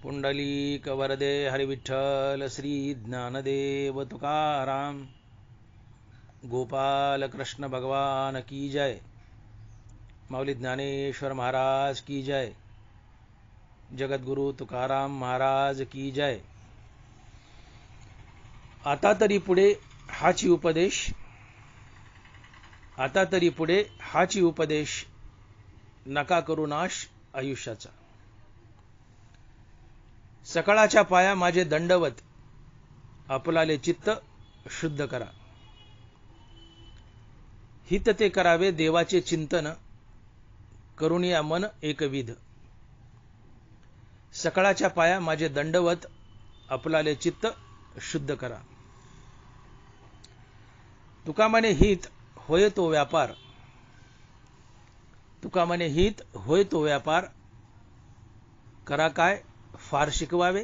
पुंडलीक वरदे हरिविठ्ठल श्री ज्ञानदेव तुकाराम गोपाल कृष्ण भगवान की जय। माऊली ज्ञानेश्वर महाराज की जय। जगद्गुरु तुकाराम महाराज की जय। आता तरी पुढे हाची उपदेश, आता तरी पुढे हाची उपदेश, नका करू नाश आयुष्याचा। सकाळच्या पाया माझे दंडवत, आपलाले चित्त शुद्ध करा। हित ते करावे देवाचे चिंतन, करून या मन एकविध। सकाळच्या पाया माझे दंडवत, आपलाले चित्त शुद्ध करा। तुका म्हणे हित होय तो व्यापार, तुका म्हणे हित होय तो व्यापार, करा काय फार शिकवावे।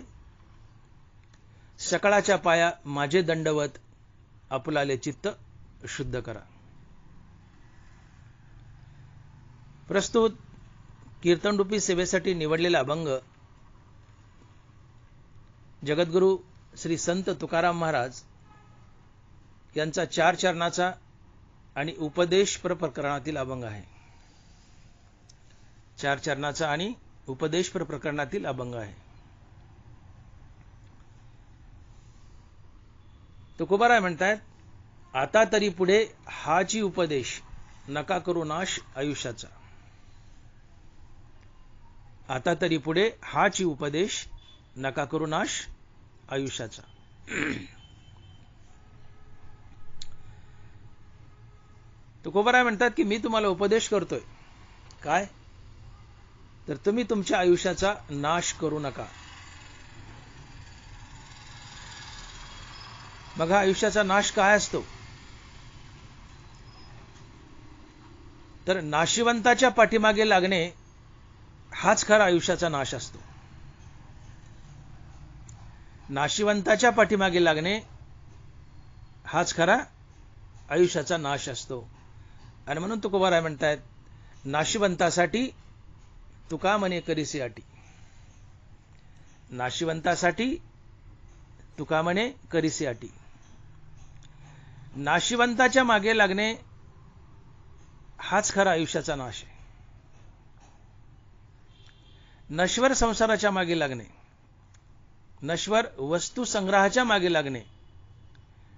सकाळच्या पाया माझे दंडवत, आपलाले चित्त शुद्ध करा। प्रस्तुत कीर्तनरूपी सेवेसाठी निवडलेला अभंग जगद्गुरु श्री संत तुकाराम महाराज यांचा 4 चरणाचा आणि उपदेश प्रकरणातील अभंग आहे। 4 चरणाचा आणि उपदेश प्रकरणातील अभंग आहे। तुकोबाराय म्हणतात, आता तरी पुढे हाची उपदेश, नका करू नाश आयुष्याचा। आता तरी पुढे हाची उपदेश, नका करू नाश आयुष्याचा। तुकोबाराय म्हणतात की मी तुम्हाला उपदेश करतोय काय, तर तुम्ही तुमच्या आयुष्याचा नाश करू नका। मग हा आयुष्याचा नाश काय असतो, तर नाशिवंताच्या पाठीमागे लागणे हाच खरा आयुष्याचा नाश असतो। नाशिवंताच्या पाठीमागे लागणे हाच खरा आयुष्याचा नाश असतो। आणि म्हणून तुकोबाराय म्हणतात, नाशिवंतासाठी तुका म्हणे करीसी अटी। नाशिवंतासाठी तुका म्हणे करीसी अटी। नाशिवंताच्या मागे लागणे हाच खरा आयुष्याचा नाश आहे। नश्वर संसाराच्या मागे लागणे, नश्वर वस्तू संग्रहाच्या मागे लागणे,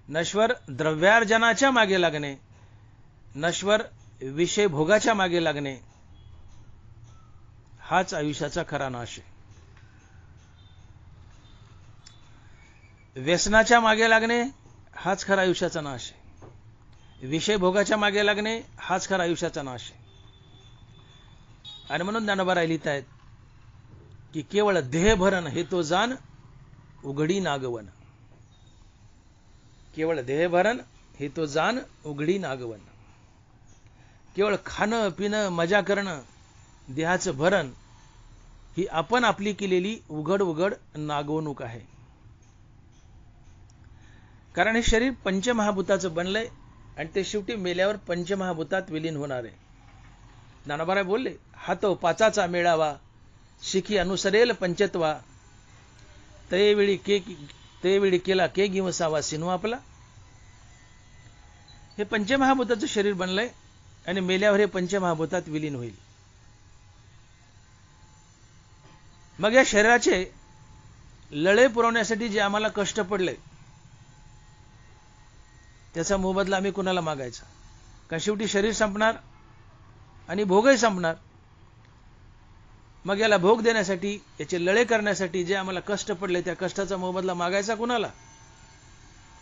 नश्वर द्रव्यार्जनाच्या मागे लागणे, नश्वर विषय भोगाच्या मागे लागणे हाच आयुष्याचा खरा नाश आहे। व्यसनाच्या मागे लागणे हाच खरा आयुष्याचा नाश आहे। विषय भोगाच्या मागे लागणे हाच खरा आयुष्याचा नाश आहे। आणि म्हणून ज्ञानोबाराय लिहितायत की केवळ देहभरण हे तो जाण, उघडी नागवन। केवळ देहभरण हे तो जाण, उघडी नागवन। केवळ खाणं पिणं मजा करणं, देहाचं भरण ही आपण आपली केलेली उघड उघड नागवणूक आहे। कारण हे शरीर पंचमहाभूताचं बनलंय आणि ते शेवटी मेल्यावर पंचमहाभूतात विलीन होणार आहे। ज्ञानोबाराय बोलले, हातो पाचाचा मेळावा, शिखी अनुसरेल पंचत्वा, तयवेळी केला के गिवसावा सिनू आपला। हे पंचमहाभूताचं शरीर बनलंय आणि मेल्यावर हे पंचमहाभूतात विलीन होईल। मग या शरीराचे लळे पुरवण्यासाठी जे आम्हाला कष्ट पडले, त्याचा मोबदला आम्ही कुणाला मागायचा? कारण शेवटी शरीर संपणार आणि भोगही संपणार। मग याला भोग देण्यासाठी, याचे लळे करण्यासाठी जे आम्हाला कष्ट पडले, त्या कष्टाचा मोबदला मागायचा कुणाला?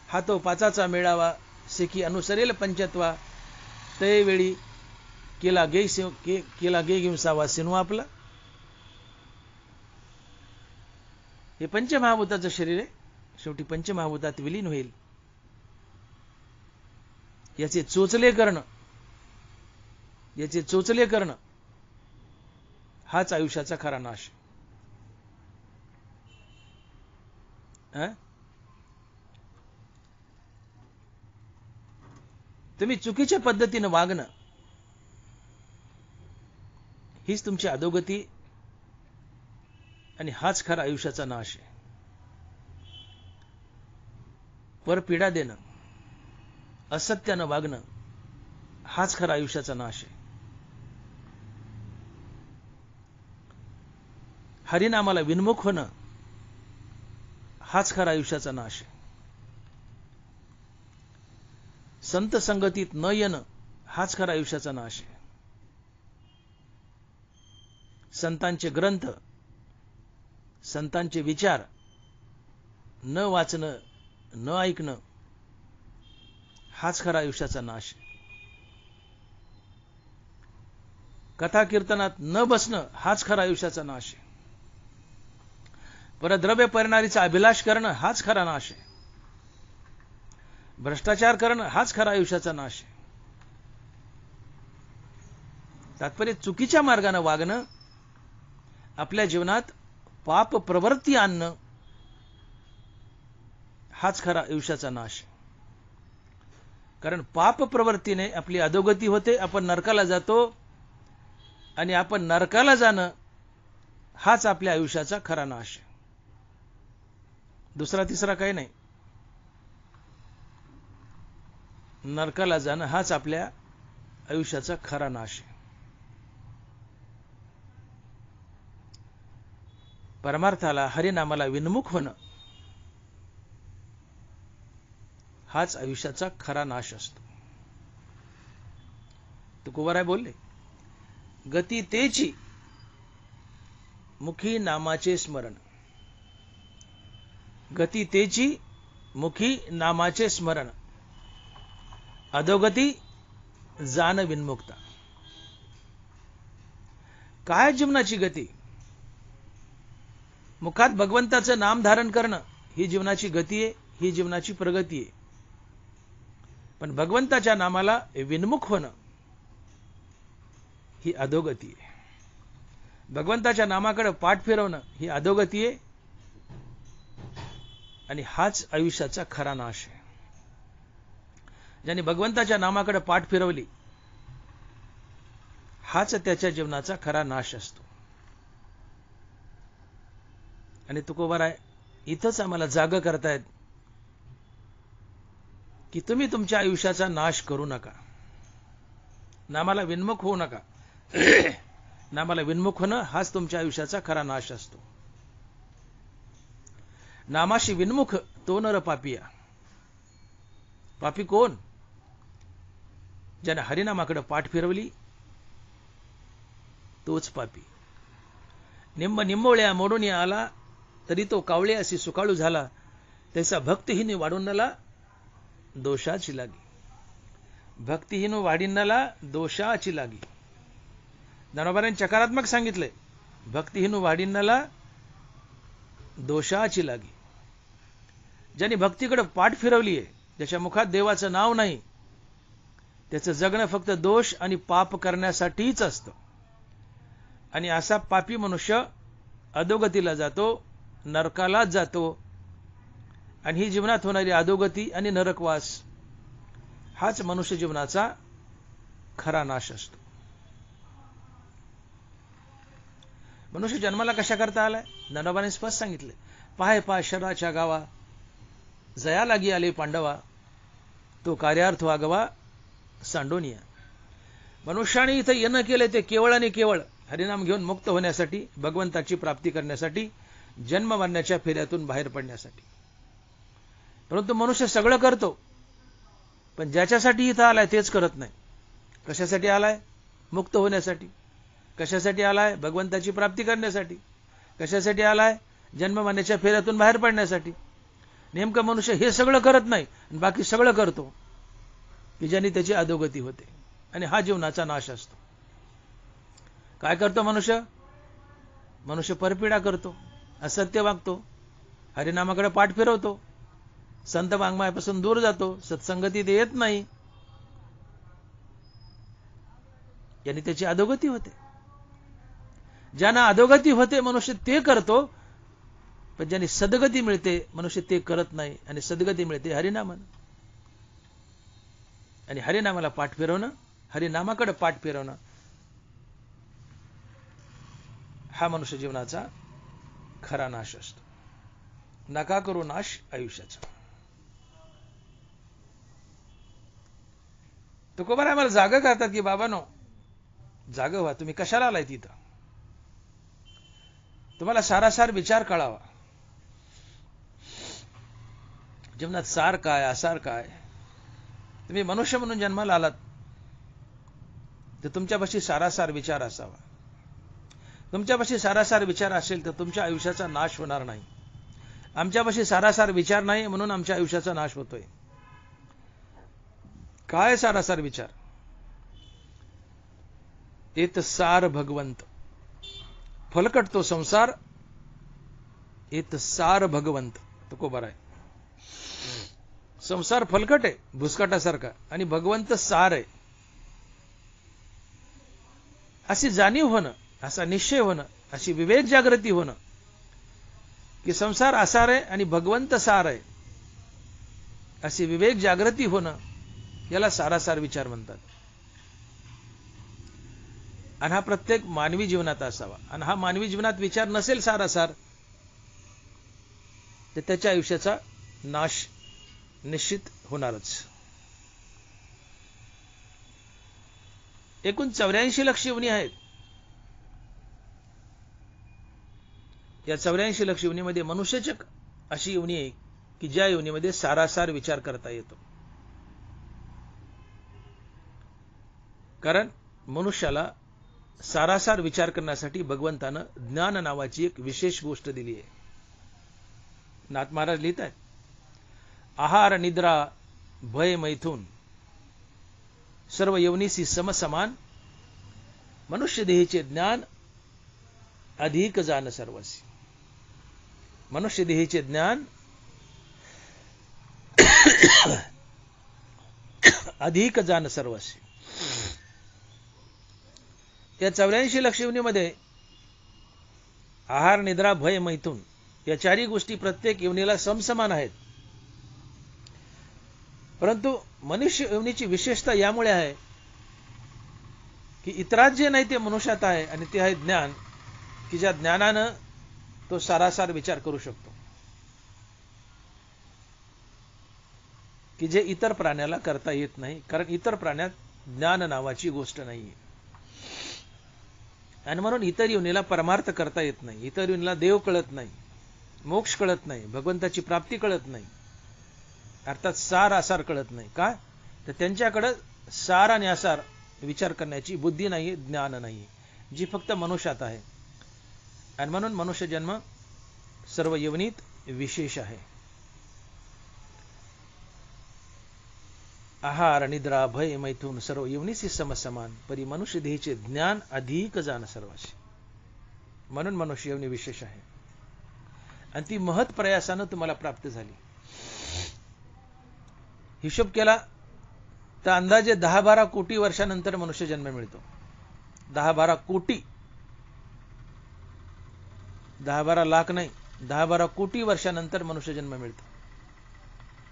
हातो पाचाचा मेळावा, शिखी अनुसरेल पंचत्वा, तयवेळी केला गे गिवसावा सिनू आपला। हे पंचमहाभूताचं शरीर आहे, शेवटी पंचमहाभूतात विलीन होईल। याचे चोचले करणं हाच आयुष्याचा खरा नाश। तुम्ही चुकीच्या पद्धतीने वागणं हीच तुमची अधोगती आणि हाच खरा आयुष्याचा नाश आहे. परपीडा देणं, असत्यानं वागणं, हाच खरा आयुष्याचा नाश आहे. हरिनामाला विन्मुख होणं, हाच खरा आयुष्याचा नाश आहे. संत संगतीत न येणं, हाच खरा आयुष्याचा नाश आहे. संतांचे ग्रंथ, संतांचे विचार न वाचणं, न ऐकणं, हाच खरा आयुष्याचा नाश आहे. कथा कीर्तनात न बसणं, हाच खरा आयुष्याचा नाश आहे. परद्रव्य परिणारीचा अभिलाष करणं, हाच खरा नाश आहे. भ्रष्टाचार करणं, हाच खरा आयुष्याचा नाश आहे. तात्पर्य चुकीच्या मार्गाने वागणं, आपल्या जीवनात पाप प्रवृत्ती आणणं, हाच खरा आयुष्याचा नाश आहे. कारण पाप प्रवृत्तीने आपली अधोगती होते, आपण नरकाला जातो, आणि आपण नरकाला जाणं हाच आपल्या आयुष्याचा खरा नाश आहे. दुसरा तिसरा काही नाही. नरकाला जाणं हाच आपल्या आयुष्याचा खरा नाश आहे. परमार्थाला, हरिनामाला विन्मुख होणं, हाच आयुष्याचा खरा नाश असतो. तुकोबाराय बोलले, गती तेची मुखी नामाचे स्मरण. गती तेची मुखी नामाचे स्मरण, अधोगती जाण विन्मुक्ता. काय जीवनाची गती? मुखात भगवंताचं नाम धारण करणं ही जीवनाची गती आहे, ही जीवनाची प्रगती आहे. पण भगवंताच्या नामाला विन्मुख होणं ही अधोगती आहे. भगवंताच्या नामाकडे पाठ फिरवणं ही अधोगती आहे, आणि हाच आयुष्याचा खरा नाश आहे. ज्याने भगवंताच्या नामाकडे पाठ फिरवली, हाच त्याच्या जीवनाचा खरा नाश असतो. आणि तुकोबाराय इथंच आम्हाला जाग करतायत की तुम्ही तुमच्या आयुष्याचा नाश करू नका. नामाला विन्मुख होऊ नका. नामाला विन्मुख होणं हाच तुमच्या आयुष्याचा खरा नाश असतो. नामाशी विन्मुख तो नर पापिया. पापी कोण? ज्याने हरिनामाकडे पाठ फिरवली तोच पापी. निंब निंबोळ्या मोडून आला, तरी तो कावळे अशी सुकाळू झाला. त्याचा भक्तिहीन वाढुन्नला दोषाची लागी. भक्तिहीन वाढिन्नला दोषाची लागी. ज्ञानोबांनी चकारात्मक सांगितलंय, भक्तिहीन वाढिन्नला दोषाची लागी. ज्यांनी भक्तीकडे पाठ फिरवली आहे, ज्याच्या मुखात देवाचं नाव नाही, त्याचं जगणं फक्त दोष आणि पाप करण्यासाठीच असतं. आणि असा पापी मनुष्य अधोगतीला जातो, नरकालाच जातो. आणि ही जीवनात होणारी अधोगती आणि नरकवास हाच मनुष्य जीवनाचा खरा नाश असतो. मनुष्य जन्माला कशा करता आलाय? ज्ञानोबाने स्पष्ट सांगितले, पाय पाय शराच्या गावा, जया लागी आले पांडवा, तो कार्यार्थ वागवा सांडोनिया. मनुष्याने इथं येणं केलं ते केवळ आणि केवळ हरिनाम घेऊन मुक्त होण्यासाठी, भगवंताची प्राप्ती करण्यासाठी, जन्म मरण्याच्या फेऱ्यातून बाहेर पडण्यासाठी. परंतु मनुष्य सगळं करतो, पण ज्याच्यासाठी इथं आलाय तेच करत नाही. कशासाठी आलाय? मुक्त होण्यासाठी. कशासाठी आलाय? भगवंताची प्राप्ती करण्यासाठी. कशासाठी आलाय? जन्म मरण्याच्या फेऱ्यातून बाहेर पडण्यासाठी. नेमकं मनुष्य हे सगळं करत नाही, बाकी सगळं करतो, की ज्याने त्याची अधोगती होते, आणि हा जीवनाचा नाश असतो. काय करतो मनुष्य? मनुष्य परपीडा करतो, असत्य वागतो, हरिनामाकडे पाठ फिरवतो, संत वाङ्मयापासून दूर जातो, सत्संगतीत येत नाही, याने त्याची अधोगती होते. ज्यांना अधोगती होते मनुष्य ते करतो, पण ज्याने सद्गती मिळते मनुष्य ते करत नाही, आणि सद्गती मिळते हरिनामानं. आणि हरिनामाला पाठ फिरवणं, हरिनामाकडे पाठ फिरवणं हा मनुष्य जीवनाचा खरा नाश असतो. नका करू नाश आयुष्याचा. तुकोबाराय आम्हाला जागं करतात की बाबांनो, जागं व्हा. तुम्ही कशाला आलाय तिथं? तुम्हाला सारासार विचार कळावा. जीवनात सार काय, आसार काय. तुम्ही मनुष्य म्हणून जन्माला आलात तर तुमच्यापाशी सारासार विचार असावा. तुमच्यापाशी सारासार विचार असेल तर तुमच्या आयुष्याचा नाश होणार नाही. आमच्यापाशी सारासार विचार नाही म्हणून आमच्या आयुष्याचा नाश होतोय. काय सारासार विचार? एत सार भगवंत, फलकट तो संसार, एत सार भगवंत. तुकोबाराय, संसार फलकट आहे भुसकाटासारखा आणि भगवंत सार आहे. अशी जाणीव होणं, असा निश्चय होणं, अशी विवेक जागृती होणं की संसार आसार आहे आणि भगवंत सार आहे, अशी विवेक जागृती होणं, याला सारासार विचार म्हणतात. आणि हा प्रत्येक मानवी जीवनात असावा. आणि हा मानवी जीवनात विचार नसेल सारासार तर त्याच्या आयुष्याचा नाश निश्चित होणारच. एकूण 84 लक्ष योनी आहेत. या 84 लक्ष योनीमध्ये मनुष्यचक अशी योनी आहे की ज्या योनीमध्ये सारासार विचार करता येतो. कारण मनुष्याला सारासार विचार करण्यासाठी भगवंतानं ज्ञान नावाची एक विशेष गोष्ट दिली आहे. नाथ महाराज लिहित आहेत, आहार निद्रा भय मैथून सर्व योनीसी समसमान, मनुष्य देहीचे ज्ञान अधिक जाण सर्वसी. मनुष्य देहीचे ज्ञान अधिक जाण सर्वसी. या 84 लक्ष योनीमध्ये आहार निद्रा भय मैथून या चारही गोष्टी प्रत्येक योनीला समसमान आहेत. परंतु मनुष्य योनीची विशेषता यामुळे आहे की इतरात जे नाही ते मनुष्यात आहे आणि ते आहे ज्ञान, की ज्या ज्ञानानं तो सारासार विचार करू शकतो, की जे इतर प्राण्याला करता येत नाही. कारण इतर प्राण्यात ज्ञान नावाची गोष्ट नाहीये. आणि म्हणून इतर योनीला परमार्थ करता येत नाही. इतर योनीला देव कळत नाही, मोक्ष कळत नाही, भगवंताची प्राप्ती कळत नाही, अर्थात सार आसार कळत नाही. का? तर त्यांच्याकडे सार आणि आसार विचार करण्याची बुद्धी नाही, ज्ञान नाही, जी फक्त मनुष्यात आहे. आणि म्हणून मनुष्य जन्म सर्व योनीत विशेष आहे. आहार निद्रा भय मैथून सर्व योनीसी समसमान, परी मनुष्य देहीचे ज्ञान अधिक जाण सर्वाशी. म्हणून मनुष्य योनी विशेष आहे आणि ती महत् प्रयासानं तुम्हाला प्राप्त झाली. हिशोब केला तर अंदाजे 10-12 कोटी वर्षानंतर मनुष्य जन्म मिळतो. 10-12 कोटी, 10-12 लाख नाही, 10-12 कोटी वर्षानंतर मनुष्य जन्म मिळतो.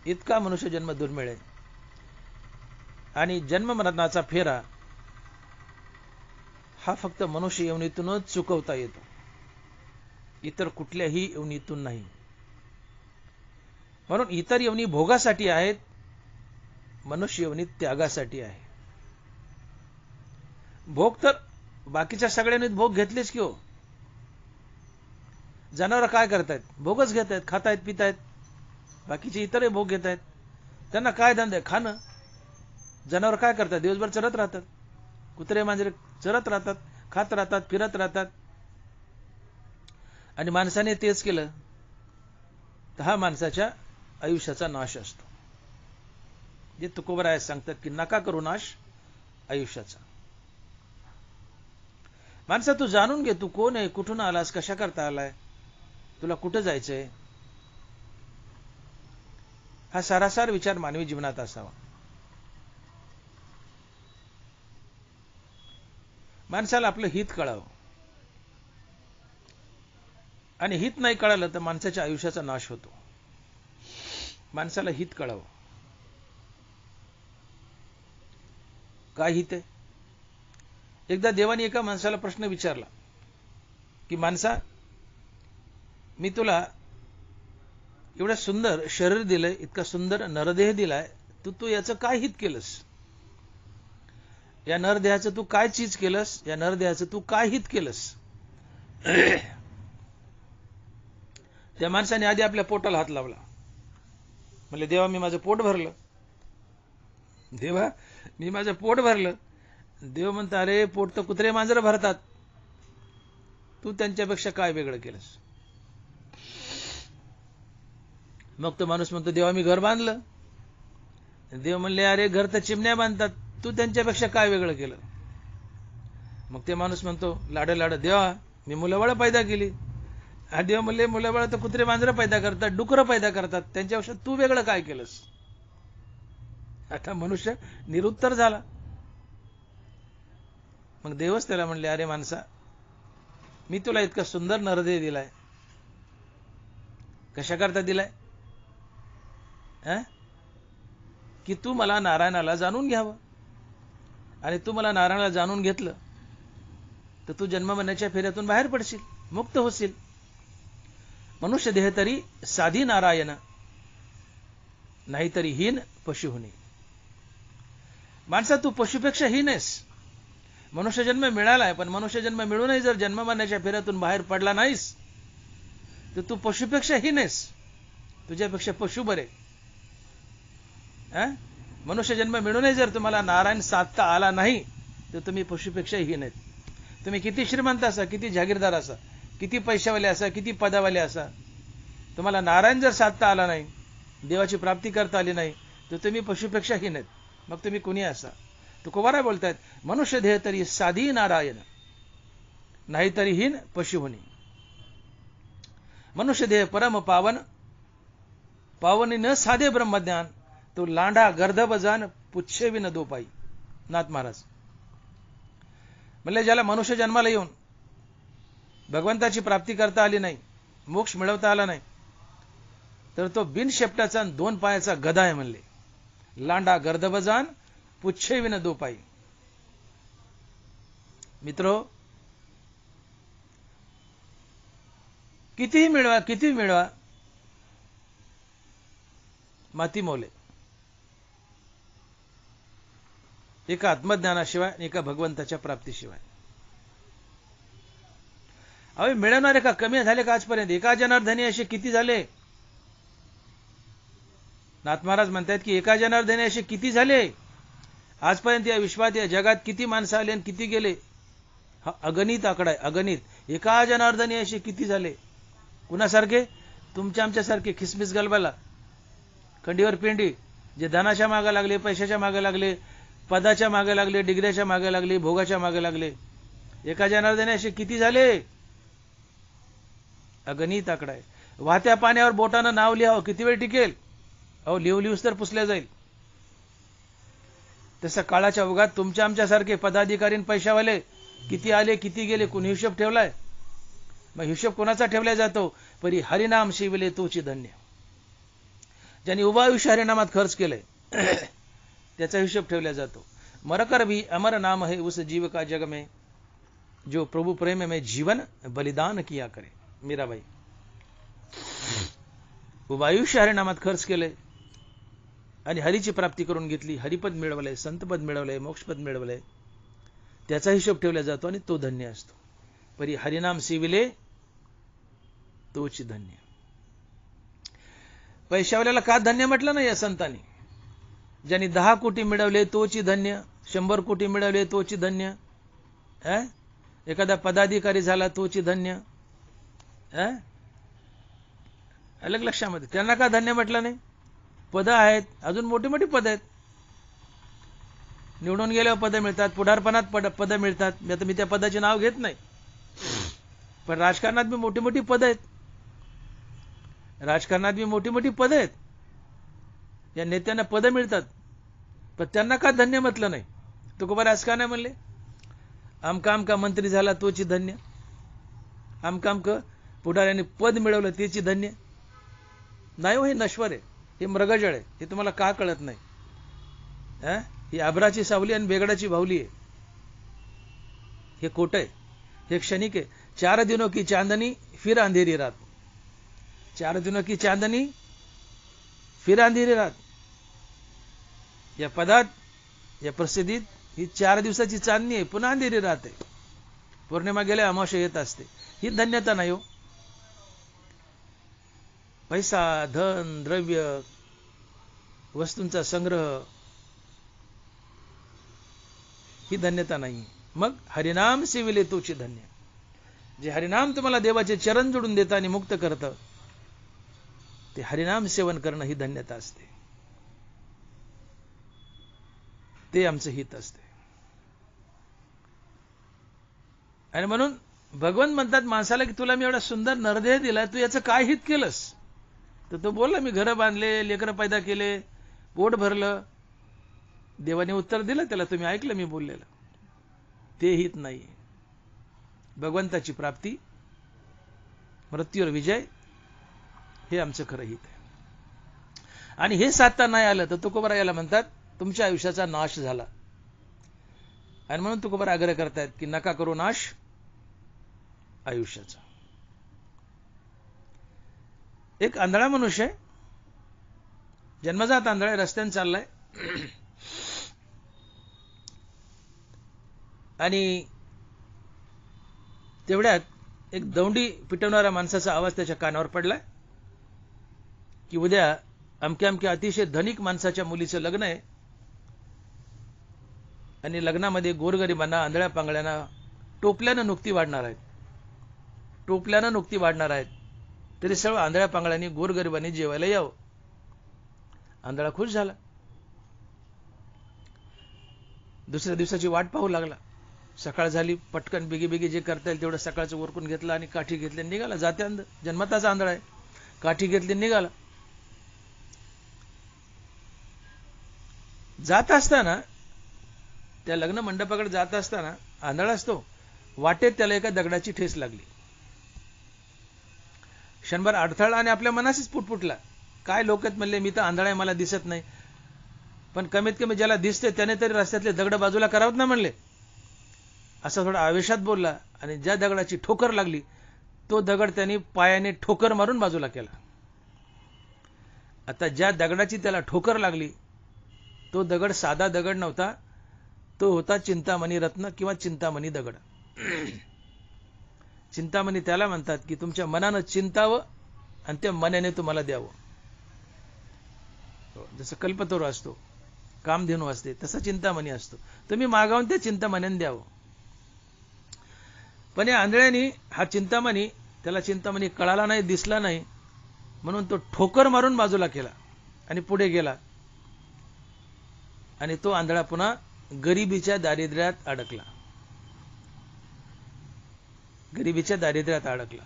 इतका मनुष्य जन्म दुर्मिळ आहे. आणि जन्म मरणाचा फेरा हा फक्त मनुष्य योनीतूनच चुकवता येतो, इतर कुठल्याही योनीतून नाही. म्हणून इतर योनी भोगासाठी आहेत, मनुष्य योनी त्यागासाठी आहे. भोग तर बाकीच्या सगळ्यांनी भोग घेतलेच की हो. जनावर काय करतायत? भोगच घेत आहेत, खातायत पितायत. बाकीचे इतरही भोग घेत आहेत. त्यांना काय धंदा आहे? खाणं. जनावर काय करतात? दिवसभर चरत राहतात. कुत्रे मांजरे चरत राहतात, खात राहतात, फिरत राहतात. आणि माणसाने तेच केलं तर हा माणसाच्या आयुष्याचा नाश असतो. जे तुकोबराय सांगतात की नका करू नाश आयुष्याचा. माणसा तू जाणून घे, तू कोण आहे, कुठून आलास, कशा करता आलाय, तुला कुठं जायचंय. हा सारासार विचार मानवी जीवनात असावा. माणसाला आपलं हित कळावं. आणि हित नाही कळालं तर माणसाच्या आयुष्याचा नाश होतो. माणसाला हित कळावं. काय हित आहे? एकदा देवाने एका माणसाला प्रश्न विचारला की माणसा, मी तुला एवढं सुंदर शरीर दिलंय, इतका सुंदर नरदेह दिलाय, तू याचं काय हित केलंस? या नरदेहाचं तू काय चीज केलंस? या नरदेहाचं तू काय हित केलंस? त्या माणसाने आधी आपल्या पोटाला हात लावला. म्हणले, देवा मी माझं पोट भरलं. देवा मी माझं पोट भरलं. देव म्हणता, अरे पोट तर कुत्रे मांजरं भरतात, तू त्यांच्यापेक्षा काय वेगळं केलंस? मग तो माणूस म्हणतो, देवा मी घर बांधलं. देव म्हणले, अरे घर तर चिमण्या बांधतात, तू त्यांच्यापेक्षा काय वेगळं केलं? मग ते माणूस म्हणतो, लाड देवा मी मुलंबाळं पैदा केली. देव म्हणले, मुलंबाळं तर कुत्रे मांजरं पैदा करतात, डुकरं पैदा करतात, त्यांच्यापेक्षा तू वेगळं काय केलंस? आता मनुष्य निरुत्तर झाला. मग देवच त्याला म्हणले, अरे माणसा, मी तुला इतका सुंदर नरदेह दिलाय, कशा करता दिलाय? की तू मला नारायणाला जाणून घ्यावं, आणि तू मला नारायणाला जाणून घेतलं तर तू जन्ममरणाच्या फेऱ्यातून बाहेर पडशील, मुक्त होशील. मनुष्य देह तरी साधी नारायण, नाहीतरी हीन पशुहुनी. माणसा तू पशुपेक्षा हीन आहेस. मनुष्य जन्म मिळालाय, पण मनुष्य जन्म मिळूनही जर जन्ममरणाच्या फेऱ्यातून बाहेर पडला नाहीस तर तू पशुपेक्षा हीन आहेस. तुझ्यापेक्षा पशु बरे. मनुष्य जन्म मिळूनही जर तुम्हाला नारायण साधता आला नाही तर तुम्ही पशुपेक्षा हीन आहेत. तुम्ही किती श्रीमंत असा, किती जागीरदार असा, किती पैशावाले असा, किती पदावाले असा, तुम्हाला नारायण जर साधता आला नाही, देवाची प्राप्ती करता आली नाही, तर तुम्ही पशुपेक्षा हीन आहेत. मग तुम्ही कुणी असा. तुकोबाराय बोलतायत, मनुष्य देह तरी साधी नारायण, नाहीतरी हीन पशुहुनी. मनुष्य देह परम पावन, पावनी न साधे ब्रह्मज्ञान, तो लांडा गर्दभ जान पुच्छेवी न दो पाई. नाथ महाराज म्हणले, ज्याला मनुष्य जन्माला येऊन भगवंताची प्राप्ती करता आली नाही, मोक्ष मिळवता आला नाही, तर तो बिन शेपटाचा आणि 2 पायाचा गधा आहे. म्हणले, लांडा गर्दभ जान पुच्छेवी न दो पाई. मित्रो, कितीही मिळवा माती मोले. एका आत्मज्ञानाशिवाय, एका भगवंताच्या प्राप्तीशिवाय. अवे मिळवणारे का कमी झाले का आजपर्यंत? एका जनार्दनी असे किती झाले? नाथ महाराज म्हणतात की एका जनार्दनी असे किती झाले? आजपर्यंत या विश्वात, या जगात किती माणसं आले आणि किती गेले? हा अगणित आकडा आहे, अगणित. एका जनार्दनी असे किती झाले? कुणासारखे? तुमच्या आमच्यासारखे खिसमिस गलबाला, खंडीवर पिंडी, जे धनाच्या मागे लागले, पैशाच्या मागे लागले, पदाच्या मागे लागले, डिग्र्याच्या मागे लागले, भोगाच्या मागे लागले. एका जनार्दनी असे किती झाले? अगणित आकडा आहे. वाहत्या पाण्यावर बोटानं नाव लिहावं, किती वेळ टिकेल? अहो लिहूस तर पुसल्या जाईल. तसं काळाच्या ओघात तुमच्या आमच्यासारखे पदाधिकारी आणि पैशावाले किती आले, किती गेले, कोणी हिशोब ठेवलाय? मग हिशोब कोणाचा ठेवला जातो? परी हरिनाम शिवले तोची धन्य. ज्यांनी उभा आयुष्य हरिनामात खर्च केलंय त्याचा हिशोब ठेवला जातो. मरकर भी अमर नाम है उस जीव का जग में, जो प्रभु प्रेम में जीवन बलिदान किया करे. मीराबाई. उभा आयुष्य हरिनामात खर्च केलंय आणि हरीची प्राप्ती करून घेतली, हरिपद मिळवलंय, संतपद मिळवलंय, मोक्षपद मिळवलंय, त्याचा हिशोब ठेवला जातो आणि तो धन्य असतो. परी हरिनाम शिविले तोची धन्य. पैशावाल्याला का धन्य म्हटलं नाही या संतांनी? ज्यांनी 10 कोटी मिळवले तोची धन्य, 100 कोटी मिळवले तोची धन्य, एखादा पदाधिकारी झाला तोची धन्य. अलग लक्षामध्ये त्यांना का धन्य म्हटलं नाही? पद आहेत, अजून मोठी मोठी पद आहेत. निवडून गेल्यावर पद मिळतात, पुढारपणात पद मिळतात. आता मी त्या पदाचे नाव घेत नाही, पण राजकारणात बी मोठी मोठी पद आहेत. राजकारणात बी मोठी मोठी पद आहेत. या नेत्यांना पद मिळतात, पण त्यांना का धन्य म्हटलं नाही? तुकोबाराय असं का नाही म्हणले? आमका आमका मंत्री झाला तोची धन्य, आमका आमका पुढाऱ्याने पद मिळवलं त्याची धन्य. नाही हो, हे नश्वर आहे, हे मृगजळ आहे. हे तुम्हाला का कळत नाही? ही आभराची सावली आणि बेगडाची भावली आहे. हे खोट आहे, हे क्षणिक आहे. 4 दिनों की चांदनी फिर अंधेरी रात. 4 दिनों की चांदनी फिर अंधेरी रात, या पदात, या प्रसिद्धीत ही 4 दिवसाची चांदणी आहे, पुन्हा अंधेरी रात आहे. पौर्णिमा गेल्या अमावस्या येत असते. ही धन्यता नाही हो. पैसा, धन, द्रव्य, वस्तूंचा संग्रह ही धन्यता नाही. मग हरिनाम सेविले तोची धन्य. जे हरिनाम तुम्हाला देवाचे चरण जोडून देतं आणि मुक्त करतं, ते हरिनाम सेवन करणं ही धन्यता असते. ते आमचं हित असते. आणि म्हणून भगवान म्हणतात माणसाला की तुला मी एवढा सुंदर नरदेह दिला, तू याचं काय हित केलंस? तर तो बोलला मी घरं बांधले, लेकरं पैदा केले, पोट भरलं. देवाने उत्तर दिलं त्याला, तुम्ही ऐकलं मी बोललेलं. ते हित नाही. भगवंताची प्राप्ती, मृत्यूवर विजय, हे आमचं खरं हित आहे. आणि हे साधता नाही आलं तर तुकोबरा याला म्हणतात तुमच्या आयुष्याचा नाश झाला. आणि म्हणून तुकोबरा आग्रह करतायत की नका करू नाश आयुष्याचा. एक आंधळा मनुष्य आहे, जन्मजात आंधळा, रस्त्याने चाललाय आणि तेवढ्यात एक दौंडी पिटवणाऱ्या माणसाचा आवाज त्याच्या कानावर पडलाय की उद्या अमक्या अमक्या अतिशय धनिक माणसाच्या मुलीचं लग्न आहे आणि लग्नामध्ये गोरगरिबांना, आंधळ्या पांगळ्यांना टोपल्यानं नुकती वाढणार आहेत. टोपल्यानं नुकती वाढणार आहेत. तरी सर्व आंधळ्या पांगळ्यांनी, गोरगरिबांनी जेवायला यावं. आंधळा खुश झाला. दुसऱ्या दिवसाची वाट पाहू लागला. सकाळ झाली, पटकन बिगी जे करता येईल तेवढं सकाळचं उरकून घेतलं आणि काठी घेतली, निघाला. जाते अंध, जन्मताचा आंधळा आहे. काठी घेतली, निघाला. जात असताना, त्या लग्न मंडपाकडे जात असताना आंधळा असतो, वाटेत त्याला एका दगडाची ठेस लागली. क्षणभर अडथळा आणि आपल्या मनाशीच पुटपुटला. काय लोक आहेत म्हणले, मी तर आंधळा आहे, मला दिसत नाही, पण कमीत कमी ज्याला दिसते त्याने तरी रस्त्यातले दगड बाजूला करावत ना म्हणले. असा थोडा आवेशात बोलला आणि ज्या दगडाची ठोकर लागली तो दगड त्यांनी पायाने ठोकर मारून बाजूला केला. आता ज्या दगडाची त्याला ठोकर लागली तो दगड साधा दगड नव्हता, तो होता चिंतामणी रत्न किंवा चिंतामणी दगड. चिंतामणी त्याला म्हणतात की तुमच्या मनानं चिंतावं आणि त्या मनाने तुम्हाला द्यावं. जसं कल्पतरू असतो, कामधेनू असते, तसा चिंतामणी असतो. तुम्ही मागावून त्या चिंतामण्याने द्यावं. पण या आंधळ्यानी हा चिंतामणी, त्याला चिंतामणी कळाला नाही, दिसला नाही, म्हणून तो ठोकर मारून बाजूला केला आणि पुढे गेला. आणि तो आंधळा पुन्हा गरिबीच्या दारिद्र्यात अडकला. गरिबीच्या दारिद्र्यात अडकला.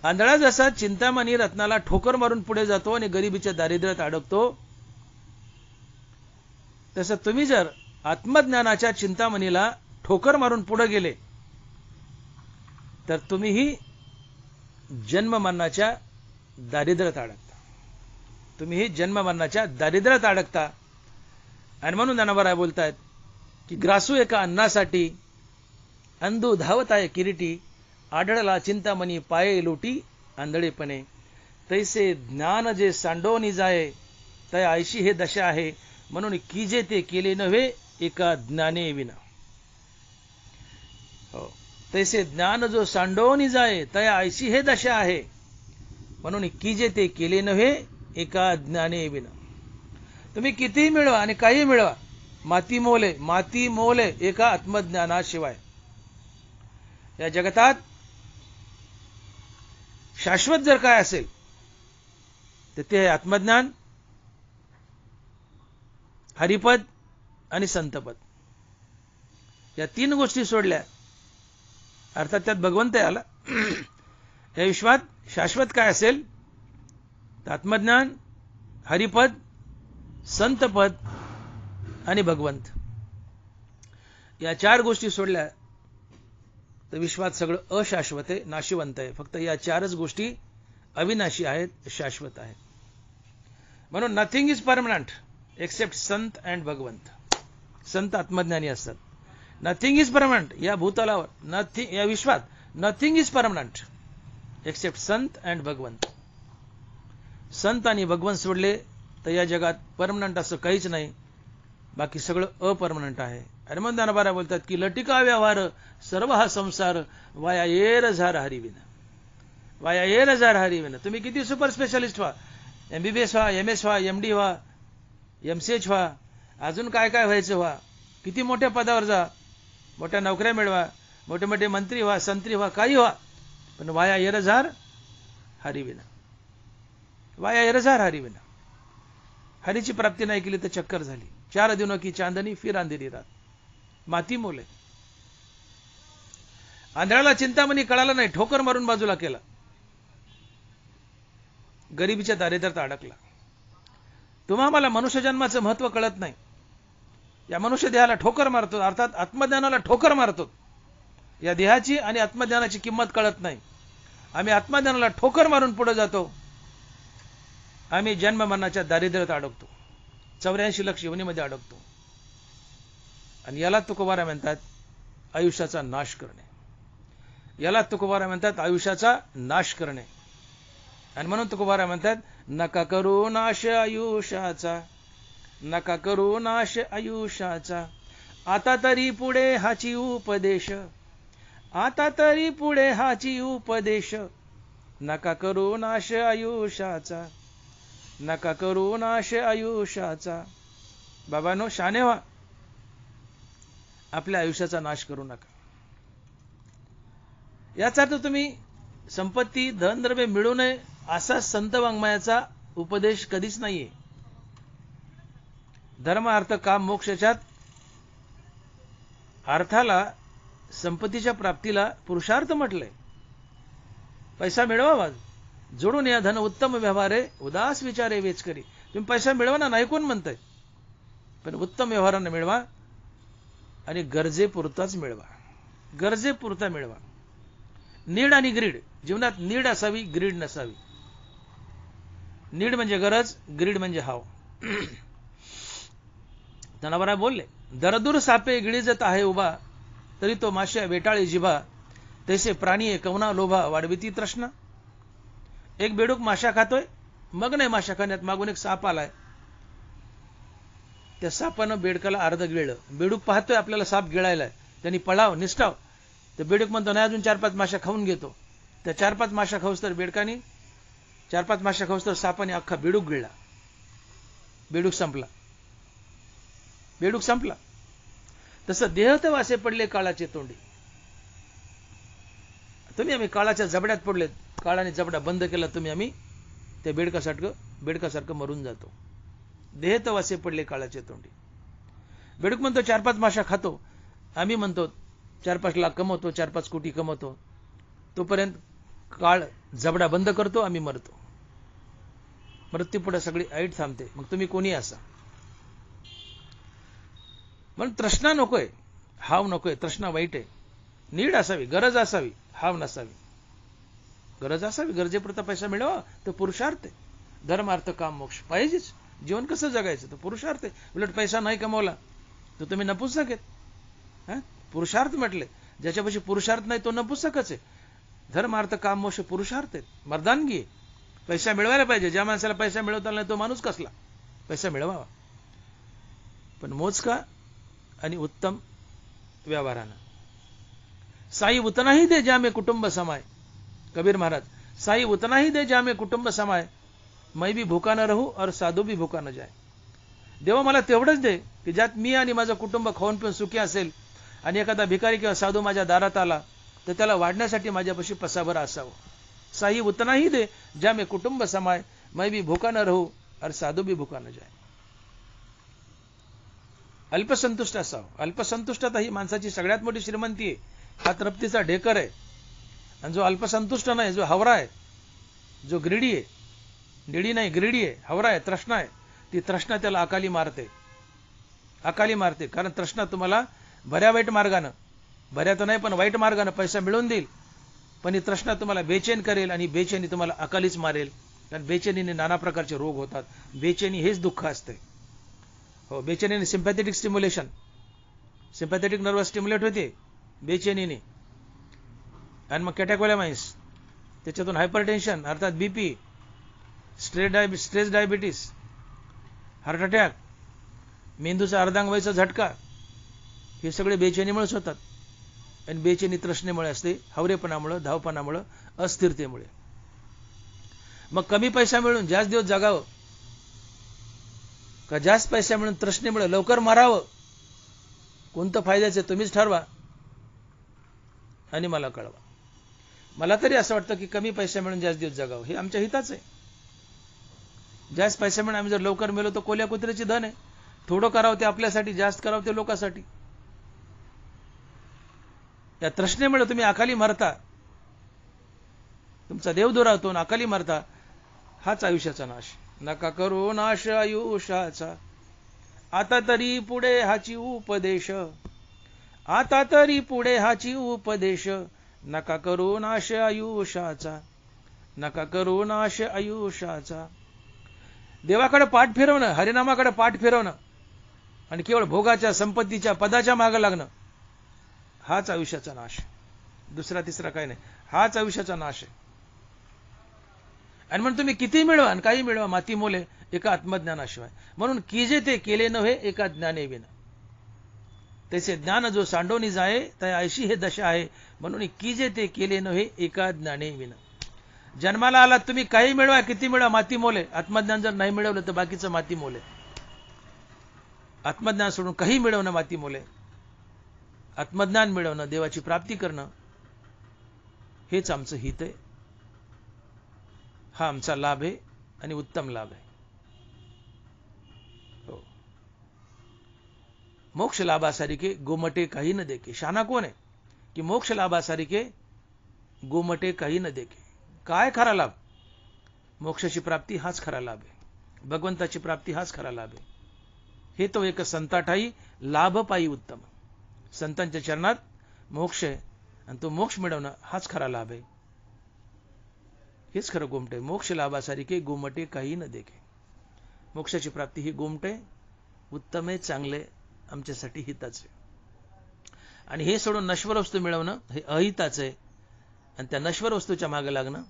आंधळा जसा चिंतामणी रत्नाला ठोकर मारून पुढे जातो आणि गरिबीच्या दारिद्र्यात अडकतो, तसं तुम्ही जर आत्मज्ञानाच्या चिंतामणीला ठोकर मारून पुढे गेले तर तुम्हीही जन्म मरणाच्या दारिद्र्यात अडकता. तुम्हीही जन्म मरणाच्या दारिद्र्यात अडकता. आणि म्हणून ज्ञानोबा बोलतायत की ग्रासू एका अन्नासाठी अंधू धावत आहे किरीटी, आढळला चिंतामणी पाये लोटी आंधळेपणे, तैसे ज्ञान जे सांडोनी जाये तया ऐशी हे दशा आहे, म्हणून कीजे ते केले नव्हे एका ज्ञाने विना. तैसे ज्ञान जो सांडोनी जाये तया ऐशी हे दशा आहे, म्हणून कीजे ते केले नव्हे एका ज्ञाने विना. तुम्ही कितीही मिळवा आणि काही मिळवा, माती मोले एका आत्मज्ञानाशिवाय. या जगतात शाश्वत जर काय असेल तर ते आत्मज्ञान, हरिपद आणि संतपद. या 3 गोष्टी सोडल्या, अर्थात त्यात भगवंत आला. या विश्वात शाश्वत काय असेल तर आत्मज्ञान, हरिपद, संतपद आणि भगवंत. या 4 गोष्टी सोडल्या तर विश्वात सगळं अशाश्वत आहे, नाशिवंत आहे. फक्त या 4च गोष्टी अविनाशी आहेत, शाश्वत आहेत. म्हणून nothing is permanent accept Sant and भगवंत. संत आत्मज्ञानी असतात. नथिंग इज परमनंट या भूतलावर, या विश्वात nothing is permanent accept Sant and भगवंत. संत आणि भगवंत सोडले तर या जगात परमनंट असं काहीच नाही, बाकी सगळं अपरमनंट आहे. आणि मग ज्ञानोबा बोलतात की लटिका व्यवहार सर्व हा संसार वाया येर झार हरिविन. वाया येर झार हरिविन. तुम्ही किती सुपर स्पेशालिस्ट व्हा, MBBS व्हा, MS व्हा, MD व्हा, MCH व्हा, अजून काय काय व्हायचं व्हा, किती मोठ्या पदावर जा, मोठ्या नोकऱ्या मिळवा, मोठे मोठे मंत्री व्हा, संत्री व्हा, काही व्हा, पण वाया येर झार हरिविना. वाया येर झार हरिविना. हरीची प्राप्ती नाही केली तर चक्कर झाली. 4 दिनों की चांदनी फिर अंधेरी रात. माती मोले. आंधळ्याला चिंतामणी कळाला नाही, ठोकर मारून बाजूला केला, गरिबीच्या दारिद्र्यात अडकला. तुम्हा मला मनुष्य जन्माचं महत्व कळत नाही. या मनुष्य देहाला ठोकर मारतो, अर्थात आत्मज्ञानाला ठोकर मारतो. या देहाची आणि आत्मज्ञानाची किंमत कळत नाही. आम्ही आत्मज्ञानाला ठोकर मारून पुढे जातो. आम्ही जन्म मरणाच्या दारिद्र्यात अडकतो, 84 लाख योनीमध्ये अडकतो. आणि याला तुकोबारा म्हणतात आयुष्याचा नाश करणे. याला तुकोबारा म्हणतात आयुष्याचा नाश करणे. आणि म्हणून तुकोबारा म्हणतात नका करू नाश आयुष्याचा, नका करू नाश आयुष्याचा, आता तरी पुढे हाची उपदेश, आता तरी पुढे हाची उपदेश, नका करू नाश आयुष्याचा, नका करू नाश आयुष्याचा. बाबांनो, शाने व्हा, आपल्या आयुष्याचा नाश करू नका. याचा अर्थ तुम्ही संपत्ती धनद्रव्य मिळू नये असा संत वाङ्मयाचा उपदेश कधीच नाहीये. धर्म अर्थ काम मोक्षाच्यात अर्थाला, संपत्तीच्या प्राप्तीला पुरुषार्थ म्हटलंय. पैसा मिळवावा, जोडून या धन उत्तम व्यवहारे, उदास विचारे वेच करी. तुम्ही पैसा मिळवा ना, नाही कोण म्हणताय, पण उत्तम व्यवहाराने मिळवा आणि गरजेपुरताच मिळवा. गरजेपुरता मिळवा. नीड आणि ग्रीड, जीवनात नीड असावी, ग्रीड नसावी. नीड म्हणजे गरज, ग्रीड म्हणजे हाव. ज्ञानोबा बोलले दरदूर सापे गिळीजत आहे उभा, तरी तो माश्या वेटाळी जिभा, तैसे प्राणी कवना लोभा वाढविती तृष्णा. एक बेडूक माशा खातोय, मग नाही माशा खाण्यात मागून एक साप आलाय, त्या सापानं बेडकाला अर्ध गिळलं. बेडूक पाहतोय आपल्याला साप गिळायलाय, त्यांनी पळाव निष्ठाव. तर बेडूक म्हणतो नाही, अजून 4-5 माशा खाऊन घेतो. त्या 4-5 माशा खाऊस तर बेडकानी 4-5 माशा खाऊस तर सापाने अख्खा बेडूक गिळला. बेडूक संपला. बेडूक संपला. तसं देहत वासे पडले काळाचे तोंडी. तुम्ही आम्ही काळाच्या जबड्यात पडलेत, काळाने जबडा बंद केला तुम्ही, आम्ही त्या बेडकासारखं मरून जातो. देहत वासे पडले काळाचे तोंडी. बेडूक म्हणतो 4-5 माशा खातो, आम्ही म्हणतो 4-5 लाख कमवतो, 4-5 कोटी कमवतो. तोपर्यंत काळ जबडा बंद करतो, आम्ही मरतो. मृत्यू पुढे सगळी ऐट थांबते. मग तुम्ही कोणी असा. म्हणून तृष्णा नकोय, हाव नकोय. तृष्णा वाईट आहे. नीड असावी, गरज असावी, हाव नसावी. गरज असावी, गरजेपुरता पैसा मिळवा तो पुरुषार्थ आहे. धर्म अर्थ काम मोक्ष पाहिजेच. जीवन कसं जगायचं तो पुरुषार्थ आहे. उलट पैसा नाही कमवला तर तुम्ही नपुंसक आहेत. पुरुषार्थ म्हटले, ज्याच्यापाशी पुरुषार्थ नाही तो नपुंसकच आहे. धर्म अर्थ काम मोक्ष पुरुषार्थ आहेत, मर्दानगी आहे. पैसा मिळवायला पाहिजे. ज्या माणसाला पैसा मिळवता नाही तो माणूस कसला. पैसा मिळवावा, पण मोजका आणि उत्तम व्यवहारानं. साई उतना ही दे जा में कुटुंब समाय. कबीर महाराज, साई उतना ही दे जा में कुटुंब समाय, मैं भी भूखा न रहू और साधू भी भूखा न जाए. देवा मला तेवढंच दे की ज्यात मी आणि माझं कुटुंब खाऊन पिऊन सुखी असेल, आणि एखादा भिकारी किंवा साधू माझ्या दारात आला तर त्याला वाढण्यासाठी माझ्यापाशी पसाभर असावं. साई उतना ही दे जा में कुटुंब समाय, मैं भी भूखा न रहू और साधू भी भूखा न जाए. अल्पसंतुष्ट असावं. अल्पसंतुष्टता ही माणसाची सगळ्यात मोठी श्रीमंती आहे. हा तृप्तीचा ढेकर आहे. आणि जो अल्पसंतुष्ट नाही, जो हवरा आहे, जो ग्रीडी आहे, निडी नाही ग्रीडी आहे, हवरा आहे, तृष्णा आहे, ती तृष्णा त्याला अकाली मारते. अकाली मारते. कारण तृष्णा तुम्हाला बऱ्या वाईट मार्गानं, बऱ्या तर नाही पण वाईट मार्गानं पैसा मिळवून देईल, पण ही तृष्णा तुम्हाला बेचैन करेल आणि बेचैनी तुम्हाला अकालीच मारेल. कारण बेचैनीने नाना प्रकारचे रोग होतात. बेचैनी हेच दुःख असते. हो, बेचैनीने sympathetic stimulation, sympathetic nervous stimulate होते बेचैनीने, आणि मग कॅटॅकोलॅमाइन्स त्याच्यातून हायपरटेन्शन अर्थात BP, stress diabetes, heart attack, मेंदूचा अर्धांगवायूचा झटका, हे सगळे बेचैनीमुळेच होतात. आणि बेचैनी तृष्णेमुळे असते, हवरेपणामुळे, धावपणामुळे, अस्थिरतेमुळे. मग कमी पैसा मिळून जास्त दिवस जगावं का जास्त पैसा मिळून तृष्णेमुळे लवकर मरावं, कोणतं फायद्याचं तुम्हीच ठरवा आणि मला कळवा. मला तरी असं वाटतं की कमी पैसा मिळून जास्त दिवस जगावं हे आमच्या हिताच आहे. जास्त पैसा मिळून आम्ही जर लवकर मेलो तर कोल्या कुत्र्याची धन आहे. थोडं करावं ते आपल्यासाठी, जास्त करावं ते लोकांसाठी. या तृष्णेमुळे तुम्ही अकाली मरता, तुमचा देव दुरावतो आणि अकाली मरता. हाच आयुष्याचा नाश. नका करू नाश आयुष्याचा, आता तरी पुढे हाची उपदेश, आता तरी पुढे हाची उपदेश. नका करू नाश आयुष्याचा, नका करू नाश आयुष्याचा. देवाकडे पाठ फिरवणं, हरिनामाकडे पाठ फिरवणं आणि केवळ भोगाच्या, संपत्तीच्या, पदाच्या मागे लागणं, हाच आयुष्याचा नाश. दुसरा तिसरा काही नाही. हाच आयुष्याचा नाश आहे. आणि म्हणून तुम्ही किती मिळवा आणि काही मिळवा, माती मोले एका आत्मज्ञानाशिवाय. म्हणून कीजे ते केले नव्हे एका ज्ञाने विना, त्याचे ज्ञान जो सांडोनी जाये त्या ऐशी हे दशा आहे. म्हणून कीजे ते केले नव्हे एका ज्ञाने विना. जन्माला आलात तुम्ही, काही मिळवा, किती मिळवा, माती मोले. आत्मज्ञान जर नाही मिळवलं तर बाकीचं माती मोले. आत्मज्ञान सोडून काही मिळवणं माती मोले. आत्मज्ञान मिळवणं, देवाची प्राप्ती करणं, हेच आमचं हित आहे. हा आमचा लाभ आहे आणि उत्तम लाभ आहे. हो. मोक्ष लाभासारिके गोमटे काही न देके. शाना कोण आहे की मोक्ष लाभासारिके गोमटे काही न देके. काय खरा लाभ? मोक्षाची प्राप्ती हाच खरा लाभ आहे. भगवंताची प्राप्ती हाच खरा लाभ आहे. हे तो एक संताठाई लाभ पायी उत्तम. संतांच्या चरणात मोक्ष आहे आणि तो मोक्ष मिळवणं हाच खरा लाभ आहे. हेच खरं गोमटे. मोक्ष लाभासारिके गोमटे काही न देखे. मोक्षाची प्राप्ती ही गोमटे, उत्तम आहे, चांगले, आमच्यासाठी हिताचे. आणि हे सोडून नश्वर वस्तू मिळवणं हे अहिताचं आहे. आणि त्या नश्वर वस्तूच्या मागे लागणं,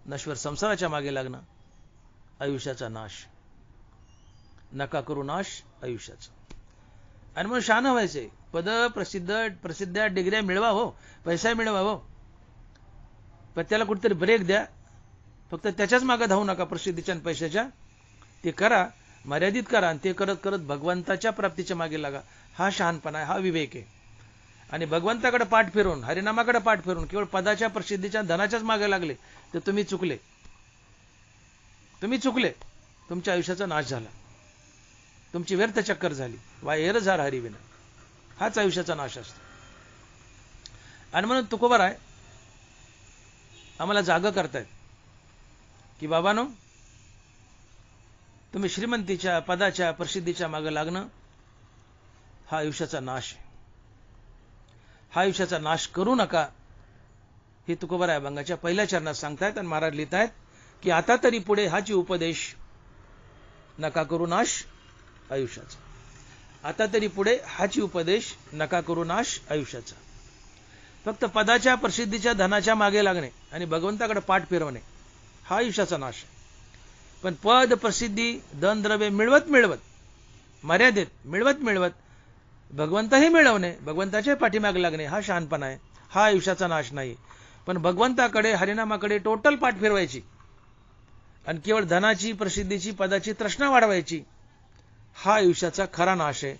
नश्वर संसाराच्या मागे लागणं, आयुष्याचा नाश. नका करू नाश आयुष्याचा. आणि म्हणून शहाणं व्हायचंय. पद, प्रसिद्ध डिग्र्या मिळवा हो, पैसा मिळवा हो, पण त्याला कुठेतरी ब्रेक द्या. फक्त त्याच्याच मागे धावू नका, प्रसिद्धीच्या आणि पैशाच्या. ते करा, मर्यादित करा, आणि ते करत करत भगवंताच्या प्राप्तीच्या मागे लागा. हा शहाणपणा आहे, हा विवेक आहे. आणि भगवंताकडे पाठ फिरून, हरिनामाकडे पाठ फिरून केवळ पदाच्या, प्रसिद्धीच्या, धनाच्याच मागे लागले तर तुम्ही चुकले. तुम्ही चुकले. तुमच्या आयुष्याचा नाश झाला, तुमची व्यर्थ चक्कर झाली. वायर झार हरिविना. हाच आयुष्याचा नाश असतो. आणि म्हणून तुकोबाराय आम्हाला जागा करतायत की बाबांनो, तुम्ही श्रीमंतीच्या, पदाच्या, प्रसिद्धीच्या मागे लागणं हा आयुष्याचा नाश आहे. हा आयुष्याचा नाश करू नका, हे तुकोबाराय अभंगाच्या पहिल्या चरणात सांगतायत. आणि महाराज लिहितायत की आता तरी पुढे हाची उपदेश, नका करू नाश आयुष्याचा. आता तरी पुढे हाची उपदेश, नका करू नाश आयुष्याचा. फक्त पदाच्या, प्रसिद्धीच्या, धनाच्या मागे लागणे आणि भगवंताकडे पाठ फिरवणे हा आयुष्याचा नाश आहे. पण पद, प्रसिद्धी, धन, द्रव्य मिळवत मिळवत, मर्यादेत मिळवत मिळवत भगवंतही मिळवणे, भगवंताच्या पाठीमागे लागणे हा शहाणपणा आहे. हा आयुष्याचा नाश नाही. पण भगवंताकडे, हरिनामाकडे टोटल पाठ फिरवायची आणि केवळ धनाची, प्रसिद्धीची, पदाची तृष्णा वाढवायची, हा आयुष्याचा खरा नाश आहे.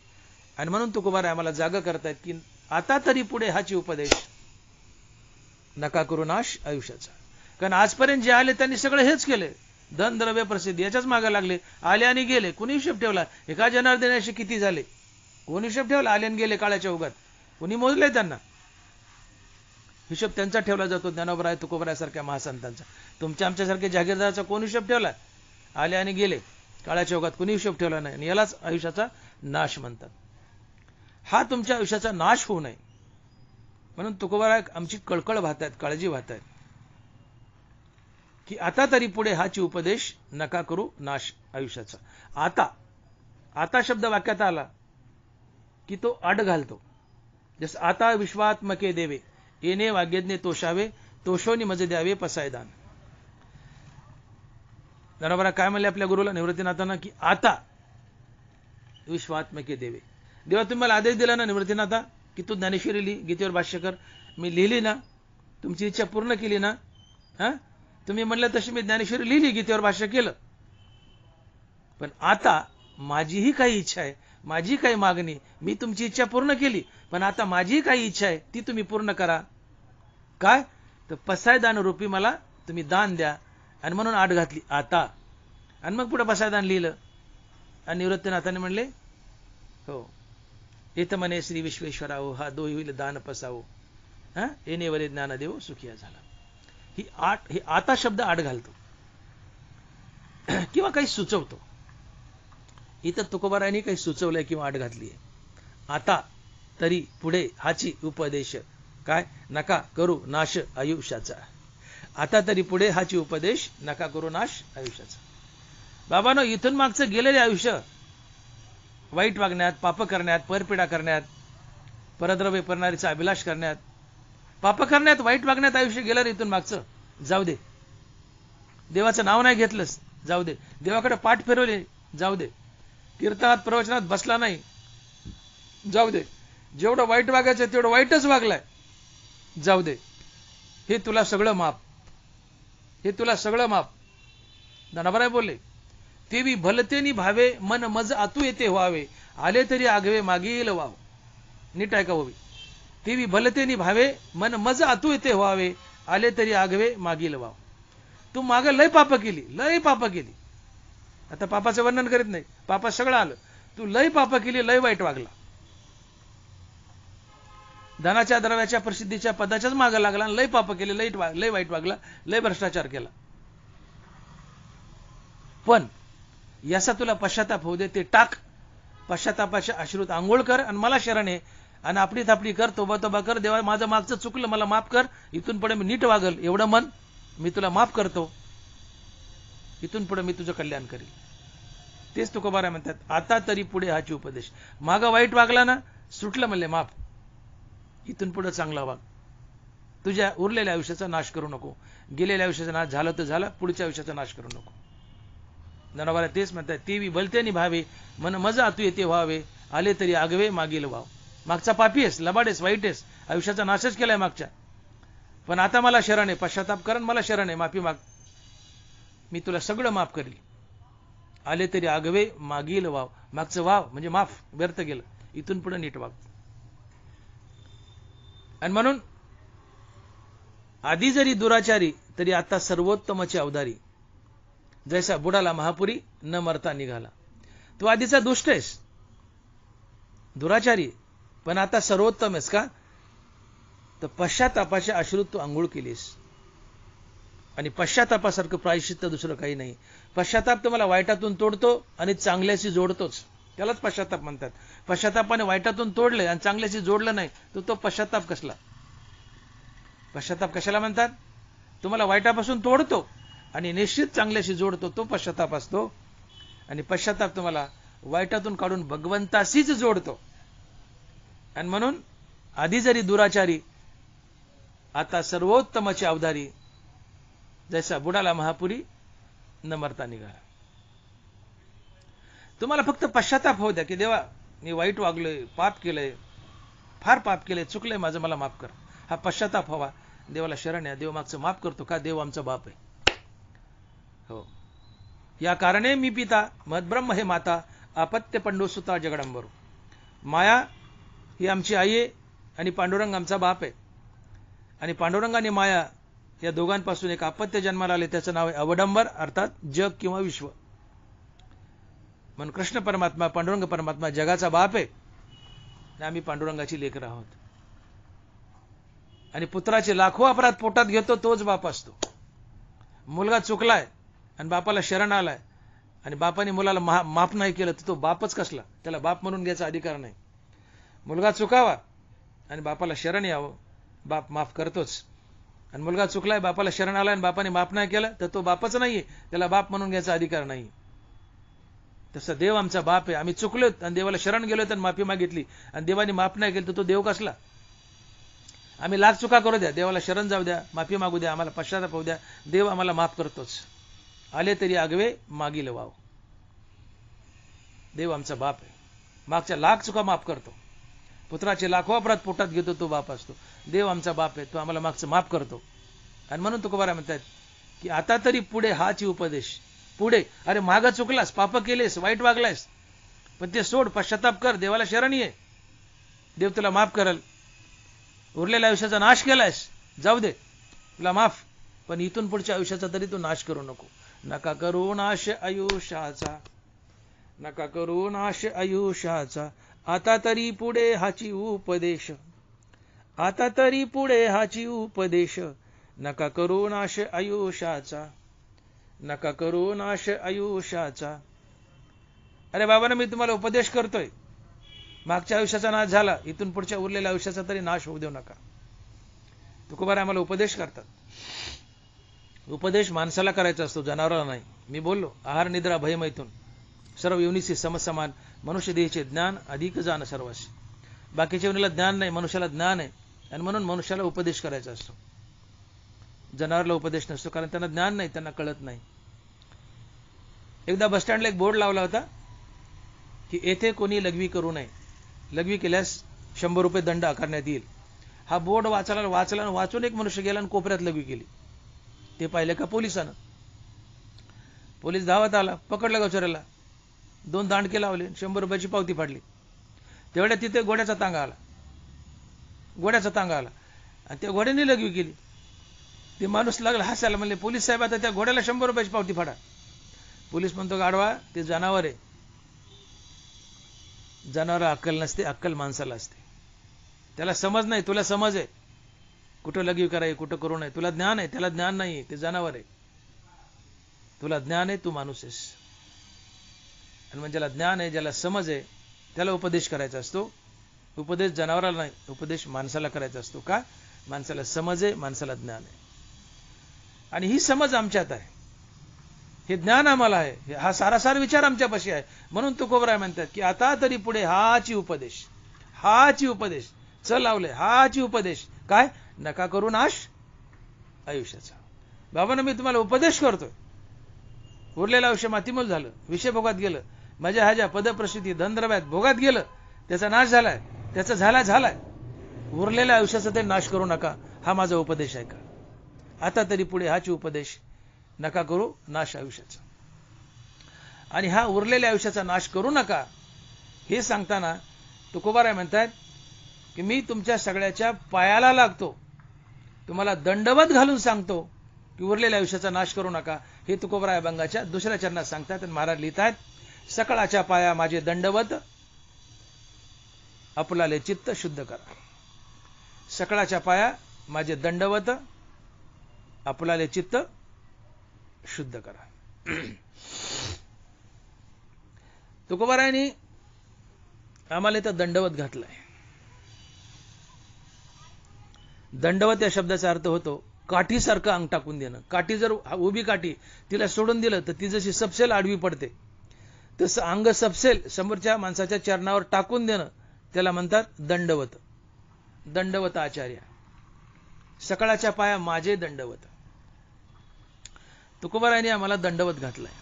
आणि म्हणून तुकोबाराय आम्हाला जागा करतायत की आता तरी पुढे हाची उपदेश, नका करू नाश आयुष्याचा. कारण आजपर्यंत जे आले त्यांनी सगळं हेच केले. धन, द्रव्य, प्रसिद्धी याच्याच मागे लागले. आले आणि गेले. कोणी हिशोब ठेवला एका जनार्दनाशी किती झाले? कोण हिशोब ठेवला? आले आणि गेले काळाच्या ओघात. कोणी मोजले त्यांना? हिशोब त्यांचा ठेवला जातो, ज्ञानोबराय, तुकोबाराय सारख्या महासंतांचा. तुमच्या आमच्यासारख्या जागीरदाराचा कोण हिशोब ठेवला? आले आणि गेले काळाच्या ओघात. कोणी हिशोब ठेवला नाही. आणि यालाच आयुष्याचा नाश म्हणतात. हा तुमच्या आयुष्याचा नाश होऊ नये म्हणून तुकोबाराय आमची कळकळ वाहतायत, काळजी वाहतायत की आता तरी पुढे हाची उपदेश, नका करू नाश आयुष्याचा. आता, आता शब्द वाक्यात आला की तो आड घालतो. जसं आता विश्वात्मके देवे, येणे वाग्यज्ञे तोषावे, तोषोनी मज द्यावे पसायदान. ज्ञानोबा काय म्हणले आपल्या गुरुला निवृत्तीनाथांना की आता विश्वात्मके देवे. देवा तुम्ही मला आदेश दिला ना निवृत्तीनाथा की तू ज्ञानेश्वरी लिही, गीतेवर भाष्य कर. मी लिहिली ना, तुमची इच्छा पूर्ण केली ना. तुम्ही म्हणलं तशी मी ज्ञानेश्वरी लिहिली, गीतेवर भाष्य केलं. पण आता माझीही काही इच्छा आहे, माझी काही मागणी, मी तुमची इच्छा पूर्ण केली, पण आता माझीही काही इच्छा आहे ती तुम्ही पूर्ण करा. काय तर पसायदान रूपी मला तुम्ही दान द्या. आणि म्हणून आठ घातली आता. आणि मग पुढे पसायदान लिहिलं. आणि निवृत्तीनाथाने म्हणले हो येत म्हणे श्री विश्वेश्वराओ हा दोही होईल दान पसावो. येणे वरे ज्ञान देव सुखिया झाला. ही आता शब्द आठ घालतो किंवा काही सुचवतो. इथं तुकोबारायांनी काही सुचवलंय किंवा आठ घातली आहे. आता तरी पुढे हाची उपदेश काय नका करू नाश आयुष्याचा. आता तरी पुढे हाची उपदेश नका करू नाश आयुष्याचा. बाबांनो इथून मागचं गेलेले आयुष्य वाईट वागण्यात, पाप करण्यात, परपीडा करण्यात, परद्रव्य परनारीचा अभिलाष करण्यात, पाप करण्यात, वाईट वागण्यात आयुष्य गेलं रे इथून मागचं. जाऊ दे. देवाचं नाव नाही घेतलंस जाऊ दे. देवाकडे पाठ फिरवले जाऊ दे. कीर्तनात प्रवचनात बसला नाही जाऊ दे. जेवढं वाईट वागायचं तेवढं वाईटच वागलाय जाऊ दे. हे तुला सगळं माफ, हे तुला सगळं माफ. ज्ञानोबा बोलले तेवी भलतेनी भावे मन मज आतू येते व्हावे आले तरी आगवे मागे येईल वाव. नीट ऐका होवी. तेवी भलतेनी भावे मन मज आतू येते व्हावे आले तरी आगवे मागील वाव. तू मागे लय पाप केली, लय पाप केली. आता पापाचं वर्णन करीत नाही, पापा सगळं आलं. तू लय पाप केली, लय वाईट वागला. धनाच्या द्रव्याच्या प्रसिद्धीच्या पदाच्याच मागं लागला, लय पाप केले, लय वाईट वागला, लय भ्रष्टाचार केला. पण याचा तुला पश्चाताप होऊ दे. ते टाक. पश्चातापाच्या अश्रूत आंघोळ कर आणि मला शरण आहे आणि आपली थापली कर, तोबा कर. देवा माझं मागचं चुकलं, मला माफ कर. इथून पुढे मी नीट वागल एवढं मन मी तुला माफ करतो. इथून पुढे मी तुझं कल्याण करील. तेच तुकोबाराय म्हणतात आता तरी पुढे हाची उपदेश. मागं वाईट वागला ना, सुटलं म्हणले माफ. इथून पुढे चांगला वाग. तुझ्या उरलेल्या आयुष्याचा नाश करू नको. गेलेल्या आयुष्याचा नाश झालं तर झालं, पुढच्या आयुष्याचा नाश करू नको. ज्ञानोबा तेच म्हणतात तेवी भलते निभावे मन मज आतू येते व्हावे आले तरी आगवे मागील वाव. मागचा पापी आहेस, लबाडेस, वाईट आहेस, आयुष्याचा नाशच केलाय मागच्या. पण आता मला शरण आहे, पश्चाताप कर, मला शरण आहे, माफी माग. मी तुला सगळं माफ करील. आले तरी आगवे मागील वाव. मागचं वाव म्हणजे माफ, व्यर्थ गेलं. इथून पुढे नीट वाग. आणि म्हणून आधी जरी दुराचारी तरी आता सर्वोत्तमचे अवधारी. जैसा बुडाला महापुरी न मरता निघाला. तू आधीचा दुष्ट आहेस, दुराचारी, पण आता सर्वोत्तम आहेस का तर पश्चातापाच्या अश्रूत तू आंघोळ केलीस. आणि पश्चातापासारखं प्रायश्चित्त दुसरं काही नाही. पश्चाताप तुम्हाला वाईटातून तोडतो आणि चांगल्याशी जोडतोच. त्यालाच पश्चाताप म्हणतात. पश्चातापाने वाईटातून तोडले आणि चांगल्याशी जोडलं नाही तर तो पश्चाताप कसला. पश्चाताप कशाला म्हणतात. तुम्हाला वाईटापासून तोडतो आणि निश्चित चांगल्याशी जोडतो तो पश्चाताप असतो. आणि पश्चाताप तुम्हाला वाईटातून काढून भगवंताशीच जोडतो. आणि म्हणून आधी जरी दुराचारी आता सर्वोत्तमाची अवधारी. जैसा बुडाला महापुरी न मरता निघाला. तुम्हाला फक्त पश्चाताप होऊ द्या की देवा मी वाईट वागलोय, पाप केलंय, फार पाप केलंय, चुकलंय माझं, मला माफ कर. हा पश्चाताप हवा. देवाला शरण या. देव मागचं माफ करतो का. देव आमचा बाप आहे. हो या कारणे मी पिता मदब्रह्म हे माता अपत्य पंडोसुता जगडंबरू. माया ही आमची आई आहे आणि पांडुरंग आमचा बाप आहे. आणि पांडुरंग आणि माया या दोघांपासून एक अपत्य जन्माला आले, त्याचं नाव आहे अवडंबर, अर्थात जग किंवा विश्व. म्हणून कृष्ण परमात्मा, पांडुरंग परमात्मा जगाचा बाप आहे आणि आम्ही पांडुरंगाची लेकरं आहोत. आणि पुत्राचे लाखो अपराध पोटात घेतो तोच बाप असतो. मुलगा चुकलाय आणि बापाला शरण आलाय आणि बापाने मुलाला माफ नाही केलं तर तो बापच कसला. त्याला बाप म्हणून घ्यायचा अधिकार नाही. मुलगा चुकावा आणि बापाला शरण यावं, बाप माफ करतोच. आणि मुलगा चुकलाय, बापाला शरण आलाय आणि बापाने माफ नाही केलं तर तो बापच नाहीये, त्याला बाप म्हणून घ्यायचा अधिकार नाही. तसं देव आमचा बाप आहे. आम्ही चुकलोत आणि देवाला शरण गेलोत आणि माफी मागितली आणि देवाने माफ नाही केलं तर तो देव कसला. आम्ही लाख चुका करू द्या, देवाला शरण जाऊ द्या, माफी मागू द्या, आम्हाला पश्चाताप होऊ द्या, देव आम्हाला माफ करतोच. आले तरी आगवे मागील वाव. देव आमचा बाप आहे, मागच्या लाख चुका माफ करतो. पुत्राचे लाखो अपराध पोटात घेतो तो बाप असतो. देव आमचा बाप आहे, तो आम्हाला मागचं माफ करतो. आणि म्हणून तुकोबाराय म्हणतात की आता तरी पुढे हाची उपदेश. पुढे, अरे मागं चुकलास, पाप केलेस, वाईट वागलायस, पण ते सोड, पश्चाताप कर, देवाला शरण ये, देव तुला माफ करेल. उरलेल्या आयुष्याचा नाश केलायस, जाऊ दे, तुला माफ, पण इथून पुढच्या आयुष्याचा तरी तू नाश करू नको. नका करू नाश आयुष्याचा, नका करू नाश आयुष्याचा, आता तरी पुढे हाची उपदेश, आता तरी पुढे हाची उपदेश, नका करू नाश आयुष्याचा, नका करू नाश आयुष्याचा. अरे बाबांनो, मी तुम्हाला उपदेश करतोय, मागच्या आयुष्याचा नाश झाला, इथून पुढच्या उरलेल्या आयुष्याचा तरी नाश होऊ देऊ नका. तुकोबाराय आम्हाला उपदेश करतात. उपदेश माणसाला करायचा असतो, जनावराला नाही. मी बोललो, आहार निद्रा भय मैथून सर्व योनीसी समसमान, मनुष्य देहाचे ज्ञान अधिक जाण सर्वांशी. बाकीच्या योनीला ज्ञान नाही, मनुष्याला ज्ञान आहे, आणि म्हणून मनुष्याला उपदेश करायचा असतो. जनावरला उपदेश नसतो, कारण त्यांना ज्ञान नाही, त्यांना कळत नाही. एकदा बस स्टँडला एक बोर्ड लावला होता की येथे कोणी लघवी करू नये, लघवी केल्यास 100 रुपये दंड आकारण्यात येईल. हा बोर्ड वाचून एक मनुष्य गेला आणि कोपऱ्यात लघवी केली. ते पाहिलं का पोलिसानं. पोलीस धावत आला, पकडलं गचोऱ्याला, 2 दांडके लावले, 100 रुपयाची पावती फाडली. तेवढ्या तिथे घोड्याचा तांगा आला, आणि त्या घोड्याने लघवी केली. ते माणूस लागला हसायला, म्हणले, पोलीस साहेब, आता त्या घोड्याला 100 रुपयाची पावती फाडा. पोलीस म्हणतो, गाढवा, ते जनावर आहे, जनावर अक्कल नसते, अक्कल माणसाला असते. त्याला समज नाही, तुला समज आहे कुठं लघवी करायची, कुठं करू नये. तुला ज्ञान आहे, त्याला ज्ञान नाही, ते जनावर आहे. तुला ज्ञान आहे, तू माणूस आहेस. आणि म्हणजे ज्याला ज्ञान आहे, ज्याला समज आहे, त्याला उपदेश करायचा असतो. उपदेश जनावराला नाही, उपदेश माणसाला करायचा असतो. का? माणसाला समज आहे, माणसाला ज्ञान आहे, आणि ही समज आमच्यात आहे, हे ज्ञान आम्हाला आहे, हा सारासार विचार आमच्यापाशी आहे. म्हणून तुकोबाराय म्हणतात की आता तरी पुढे हाची उपदेश, हाची उपदेश, चल लावले, हाची उपदेश. काय? नका करू नाश आयुष्याचा. बाबांनो, मी तुम्हाला उपदेश करतोय. उरलेलं आयुष्य मातीमोल झालं, विषय भोगात गेलं, माझ्या ह्याच्या पदप्रसिद्धी धनद्रव्यात भोगात गेलं, त्याचा नाश झालाय, त्याचा झालाय. उरलेल्या आयुष्याचा ते नाश करू नका, हा माझा उपदेश आहे का? आता तरी पुढे हाची उपदेश, नका करू नाश आयुष्याचा. आणि हा उरलेल्या आयुष्याचा नाश करू नका हे सांगताना तुकोबाराय म्हणतात की मी तुमच्या सगळ्याच्या पायाला लागतो, तुम्हाला दंडवत घालून सांगतो की उरलेल्या आयुष्याचा नाश करू नका. हे तुकोबाराय अभंगाच्या 2ऱ्या चरणात सांगतात. आणि महाराज लिहितात, सकळाच्या पाया माझे दंडवत, आपलाले चित्त शुद्ध करा. सकळाच्या पाया माझे दंडवत, आपलाले चित्त शुद्ध करा. तुकोबारायांनी आम्हाला इथं दंडवत घातलाय. दंडवत या शब्दाचा अर्थ होतो काठीसारखं अंग टाकून देणं. काठी जर उभी काठी तिला सोडून दिलं तर ती जशी सपसेल आडवी पडते, तसं अंग सपसेल समोरच्या माणसाच्या चरणावर टाकून देणं, त्याला म्हणतात दंडवत. दंडवत आचार्य, सकळाच्या पाया माझे दंडवत. तुकोबारायांनी आम्हाला दंडवत घातलाय.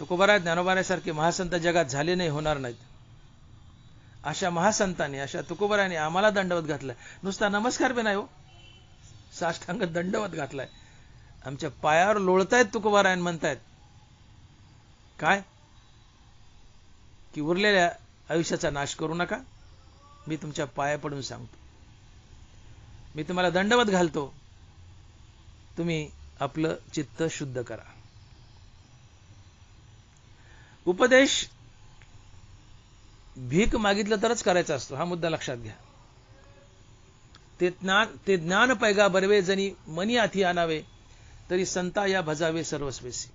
तुकोबाराय ज्ञानोबारायासारखे महासंत जगात झाले नाही, होणार नाहीत. अशा महासंतांनी, अशा तुकोबारायांनी आम्हाला दंडवत घातलाय. नुसता नमस्कार बी नाही हो, साष्टांग दंडवत घातलाय. आमच्या पायावर लोळतायत तुकोबारायन, म्हणतायत काय? की उरलेल्या आयुष्याचा नाश करू नका. मी तुमच्या पाया पडून सांगतो, मी तुम्हाला दंडवत घालतो, तुम्ही आपलं चित्त शुद्ध करा. उपदेश भीक मागितलं तरच करायचा असतो, हा मुद्दा लक्षात घ्या. ते ज्ञान पैगा बरवे जणी मनी हाती आणावे, तरी संता या भजावे सर्वस्वेसी.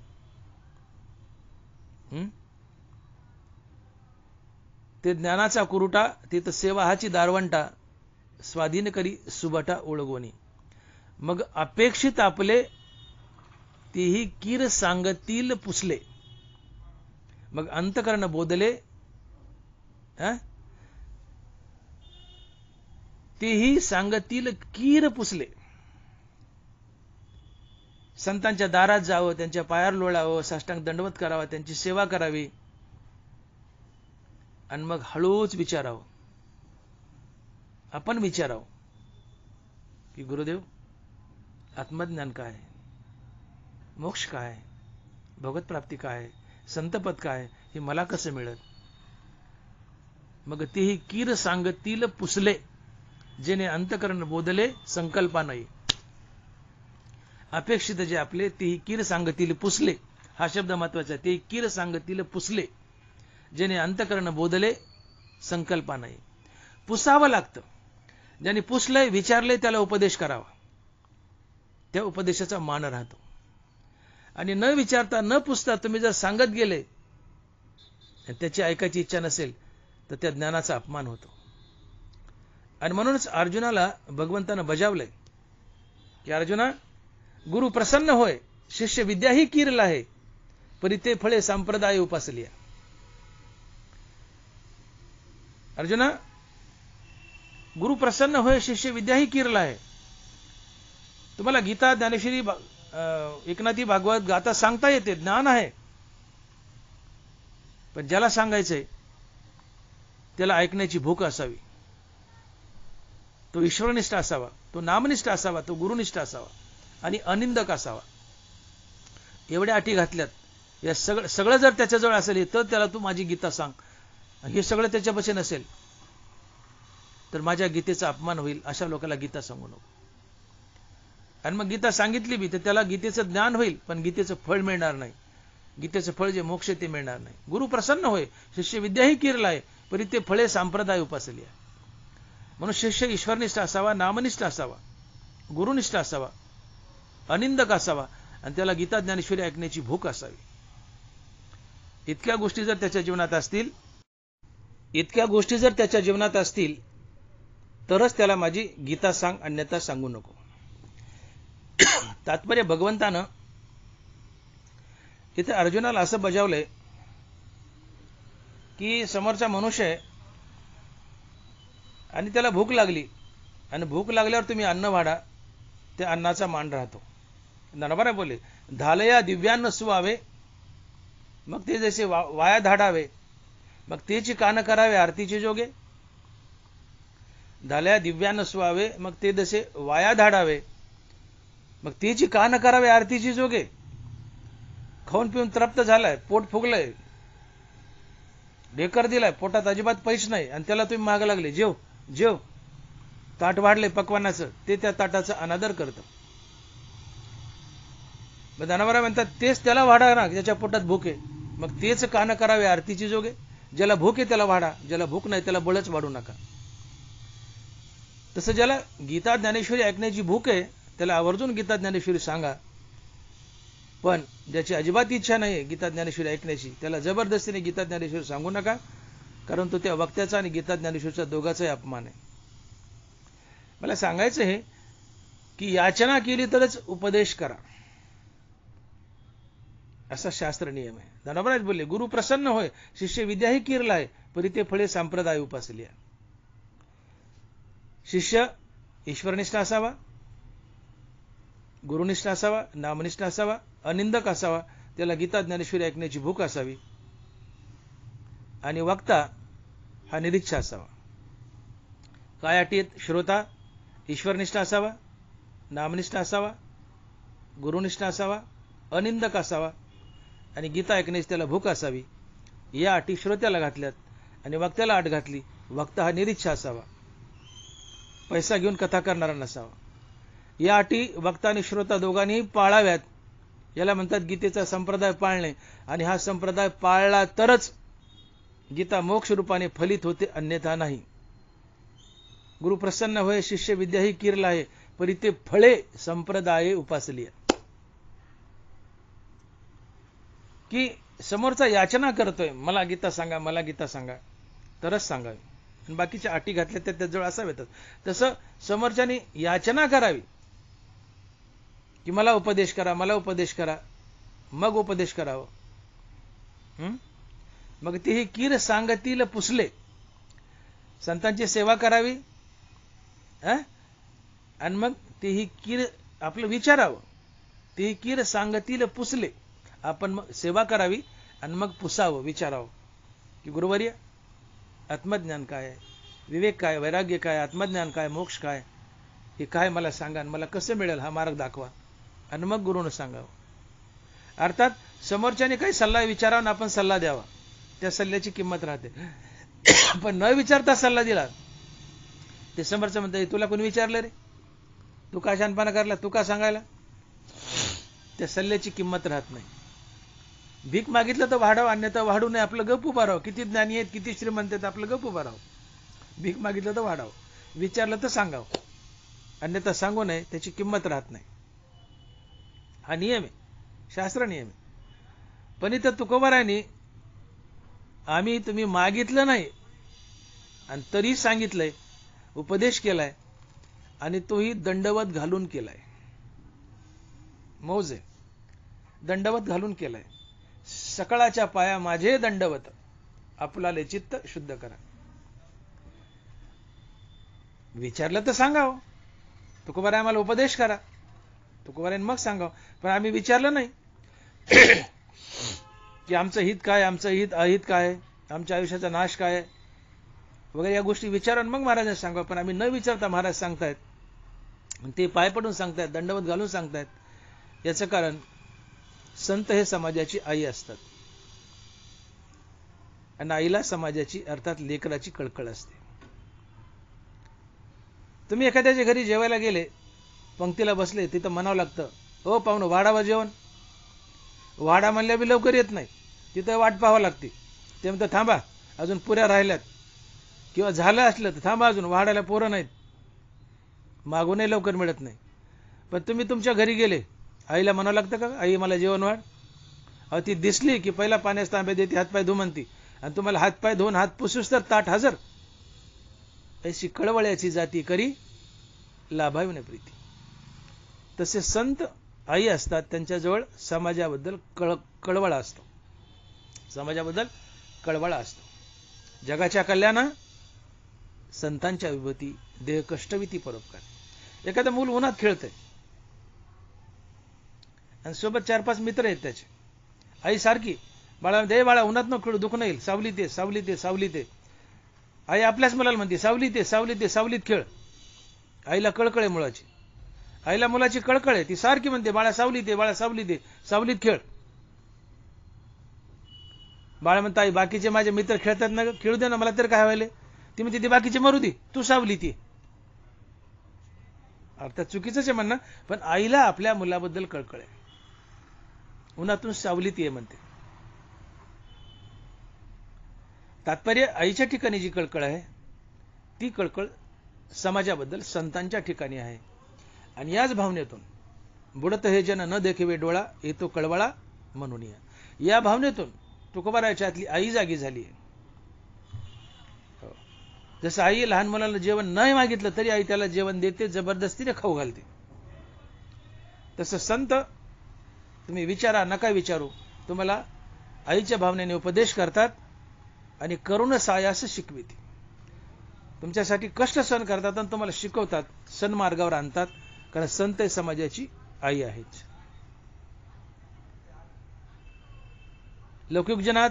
ते ज्ञानाचा कुरुटा, तिथ सेवा हाची दारवंटा, स्वाधीन करी सुबटा ओळगोनी. मग अपेक्षित आपले तेही कीर सांगतील पुसले. मग अंतकरण बोधले, तेही सांगतील कीर पुसले. संतांच्या दारात जावं, त्यांच्या पायावर लोळावं, साष्टांग दंडवत करावा, त्यांची सेवा करावी आणि मग हळूच विचारावं. आपण विचारावं की गुरुदेव, आत्मज्ञान काय, मोक्ष काय, भगवत प्राप्ती काय, संतपद काय, हे मला कसं मिळत. मग तेही कीर सांगतील पुसले, जेणे अंतकरण बोधले संकल्पा नाही. अपेक्षित जे आपले तेही कीर सांगतील पुसले, हा शब्द महत्वाचा आहे. ते कीर सांगतील पुसले, जेणे अंतकरण बोधले संकल्पा नाही. पुसावं लागतं. ज्याने पुसलंय, विचारलंय, त्याला उपदेश करावा. त्या उपदेशाचा मान राहतो. आणि न विचारता न पुसता तुम्ही जर सांगत गेले त्याची ऐकायची इच्छा नसेल तर त्या ज्ञानाचा अपमान होतो. आणि म्हणूनच अर्जुनाला भगवंतानं बजावलंय की अर्जुना, गुरु प्रसन्न होय, शिष्य विद्याही कीरला आहे, परी ते फळे संप्रदाय उपासलिया. अर्जुना, गुरु प्रसन्न होय, शिष्य विद्याही कीरला आहे. तुम्हाला गीता, ज्ञानेश्वरी, एकनाथी, भागवत, गाथा सांगता येते, ज्ञान आहे. पण ज्याला सांगायचंय त्याला ऐकण्याची भूक असावी. तो ईश्वरनिष्ठ असावा, तो नामनिष्ठ असावा, तो गुरुनिष्ठ असावा आणि अनिंदक असावा. एवढ्या अटी घातल्यात. या सगळं जर त्याच्याजवळ असेल तर त्याला तू माझी गीता सांग. हे सगळं त्याच्यापाशी नसेल तर माझ्या गीतेचा अपमान होईल. अशा लोकांना गीता सांगू नको. आणि मग गीता सांगितली बी तर त्याला गीतेचं ज्ञान होईल, पण गीतेचं फळ मिळणार नाही. गीतेचं फळ जे मोक्ष ते मिळणार नाही. गुरु प्रसन्न होय, शिष्य विद्याही कीरला आहे, परी ते फळे संप्रदाय उपासली आहे. म्हणून शिष्य ईश्वरनिष्ठ असावा, नामनिष्ठ असावा, गुरुनिष्ठ असावा, अनिंदक असावा आणि त्याला गीता, ज्ञानेश्वरी ऐकण्याची भूक असावी. इतक्या गोष्टी जर त्याच्या जीवनात असतील तरच त्याला माझी गीता सांग, अन्यथा सांगू नको. तात्पर्य भगवंतानं इथे अर्जुनाला असं बजावलंय की समोरचा मनुष्य आहे आणि त्याला भूक लागली, आणि भूक लागल्यावर तुम्ही अन्न वाढा, त्या अन्नाचा मान राहतो. नरबरा बोले, धालया दिव्यान्न सुवावे, मग ते जसे वाया धाडावे, मग तेची कान करावे आरतीचे जोगे. धालया दिव्यान्न सुवावे, मग ते जसे वाया धाडावे, मग तेची कान करावे आरतीची जोगे. खाऊन पिऊन तृप्त झालाय, पोट फुगलंय, ढेकर दिलाय, पोटात अजिबात पैसे नाही, आणि त्याला तुम्ही मागे लागले, जेव जेव, ताट वाढले पक्वानाचं, ते त्या ताटाचा अनादर करतं. मग धनावरा म्हणतात तेच त्याला वाढा ना ज्याच्या पोटात भूक आहे, मग तेच कान करावे आरतीची जोगे. ज्याला भूक आहे त्याला वाढा, ज्याला भूक नाही त्याला बळच वाढू नका. तसं ज्याला गीता, ज्ञानेश्वरी ऐकण्याची भूक आहे त्याला आवर्जून गीता, ज्ञानेश्वरी सांगा. पण ज्याची अजिबात इच्छा नाही गीता, ज्ञानेश्वरी ऐकण्याची, त्याला जबरदस्तीने गीता, ज्ञानेश्वरी सांगू नका, कारण तो त्या वक्त्याचा आणि गीता, ज्ञानेश्वरीचा दोघाचाही अपमान आहे. मला सांगायचं आहे की याचना केली तरच उपदेश करा, असा शास्त्र नियम आहे. धनराज बोलले, गुरु प्रसन्न होय, शिष्य विद्याही कीरला आहे, परी ते फळे संप्रदाय उपासली आहे. शिष्य ईश्वरनिष्ठ असावा, गुरुनिष्ठ असावा, नामनिष्ठ असावा, अनिंदक असावा, त्याला गीता, ज्ञानेश्वरी ऐकण्याची भूक असावी, आणि वक्ता हा निरीच्छ असावा. काय अटीत? श्रोता ईश्वरनिष्ठ असावा, नामनिष्ठ असावा, गुरुनिष्ठ असावा, अनिंदक असावा, आणि गीता ऐकण्याची त्याला भूक असावी. या अटी श्रोत्याला घातल्यात आणि वक्त्याला अट घातली. वक्ता हा निरीच्छ असावा, पैसा घेऊन कथा करणारा नसावा. या अटी वक्ता आणि श्रोता दोघांनीही पाळाव्यात. याला म्हणतात गीतेचा संप्रदाय पाळणे. आणि हा संप्रदाय पाळला तरच गीता मोक्ष रूपाने फलित होते, अन्यथा नाही. गुरु प्रसन्न होय, शिष्य विद्याही कीरला आहे, परी ते फळे संप्रदाय उपासली. की समोरचा याचना करतोय, मला गीता सांगा, मला गीता सांगा, तरच सांगावी. आणि बाकीच्या अटी घातल्या त्या त्याजवळ असाव्यातच. तसं समोरच्याने याचना करावी की मला उपदेश करा, मला उपदेश करा, मग उपदेश करावं. मग तेही कीर सांगतील पुसले. संतांची सेवा करावी, आणि मग ते ही कीर आपलं विचारावं, ते ही कीर सांगतील पुसले, आपण मग सेवा करावी आणि मग पुसावं, विचारावं की गुरुवर्य आत्मज्ञान काय आहे, विवेक काय, वैराग्य काय, आत्मज्ञान काय, मोक्ष काय, हे काय मला सांगा आणि मला कसं मिळेल हा मार्ग दाखवा, आणि मग गुरुनं सांगावं. अर्थात समोरच्याने काही सल्ला विचारावा आणि आपण सल्ला द्यावा, त्या सल्ल्याची किंमत राहते. पण न विचारता सल्ला दिला ते समोरचं म्हणतं तुला कोणी विचारलं रे, तू का शहाणपणा करला, तू का सांगायला, त्या सल्ल्याची किंमत राहत नाही. भीक मागितलं तर वाढावं, अन्यथा वाढू नये, आपलं गप उभा राहावं. किती ज्ञानी आहेत, किती श्रीमंत आहेत, आपलं गप उभा राहावं. भीक मागितलं तर वाढावं, विचारलं तर सांगावं, अन्यथा सांगू नये, त्याची किंमत राहत नाही. हा नियम आहे, शास्त्र नियम आहे. पण इथं तुकोबारायांनी आम्ही तुम्ही मागितलं नाही आणि तरी सांगितलंय, उपदेश केलाय आणि तोही दंडवत घालून केलाय. मौज आहे, दंडवत घालून केलाय. सकाळच्या पाया माझे दंडवत, आपलाले चित्त शुद्ध करा. विचारलं तर सांगावं, तुकोबाराय आम्हाला उपदेश करा, तुकोबारायन मग सांगावं. पण आम्ही विचारलं नाही की आमचं हित काय, आमचं हित अहित काय, आमच्या आयुष्याचा नाश काय वगैरे, या गोष्टी विचारून मग महाराजांना सांगावं. पण आम्ही न विचारता महाराज सांगतायत, ते पाय पडून सांगतायत, दंडवत घालून सांगतायत. याचं कारण संत हे समाजाची आई असतात आणि आईला समाजाची अर्थात लेकराची कळकळ असते. तुम्ही एखाद्याच्या घरी जेवायला गेले, पंक्तीला बसले, तिथं म्हणावं लागतं हो पाहुणं वाढावं जेवण. वाढा म्हणल्या बी लवकर येत नाही, तिथं वाट पाहावं लागते. ते म्हणतात थांबा अजून पुऱ्या राहिल्यात, किंवा झालं असलं तर थांबा अजून वाढायला पोरं नाहीत, मागूनही लवकर मिळत नाही. पण तुम्ही तुमच्या घरी गेले, आईला म्हणावं लागतं का आई मला जेवण वाढ? अहो ती दिसली की पहिला पाण्याचा तांब्या देते, हातपाय धु म्हणती, आणि तुम्हाला हातपाय धुवून हात पुसूस तर ताट हजर. अशी कळवळ्याची जाती करी लाभावी न प्रीती. तसे संत आई असतात, त्यांच्याजवळ समाजाबद्दल कळवळा असतो, समाजाबद्दल कळवळा असतो. जगाच्या कल्याणा संतांच्या विभूती, देह कष्टविती परोपकार. एखादं मूल उन्हात खेळतंय आणि सोबत 4-5 मित्र आहेत त्याचे, आई सारखी बाळा दे बाळा उन्हात न खेळू, दुखणं येईल, सावलीत ये, सावलीत ये, सावलीत ये. आई आपल्याच मुलाला म्हणते सावलीत ये, सावलीत ये, सावलीत खेळ. आईला कळकळ आहे मुलाची, आईला मुलाची कळकळ आहे, ती सारखी म्हणते बाळा सावलीत ये, बाळा सावलीत ये, सावलीत खेळ. बाळा म्हणता आई बाकीचे माझे मित्र खेळतात ना, खेळू दे ना, मला तर काय व्हायले. ती म्हणते ते बाकीचे मरू दे, तू सावलीत ये. अर्थात चुकीचंच आहे म्हणणं, पण आईला आपल्या मुलाबद्दल कळकळ आहे, उन्हातून सावलीत ये म्हणते. तात्पर्य आईच्या ठिकाणी जी कळकळ आहे, ती कळकळ समाजाबद्दल संतांच्या ठिकाणी आहे. आणि याच भावनेतून बुडत हे जन न देखिवे डोळा, येतो कळवळा म्हणून या भावनेतून तुकोबारायाच्या आतली आई जागी झाली आहे. जसं आई लहान मुलाला जेवण नाही मागितलं तरी आई त्याला जेवण देते, जबरदस्तीने खाऊ घालते. तसं संत तुम्ही विचारा नका विचारू, तुम्हाला आईच्या भावनेने उपदेश करतात आणि करुण सायास शिकविते. तुमच्यासाठी कष्ट सहन करतात आणि तुम्हाला शिकवतात, सन्मार्गावर आणतात, कारण संत समाजाची आई आहेत. लौकिक जनात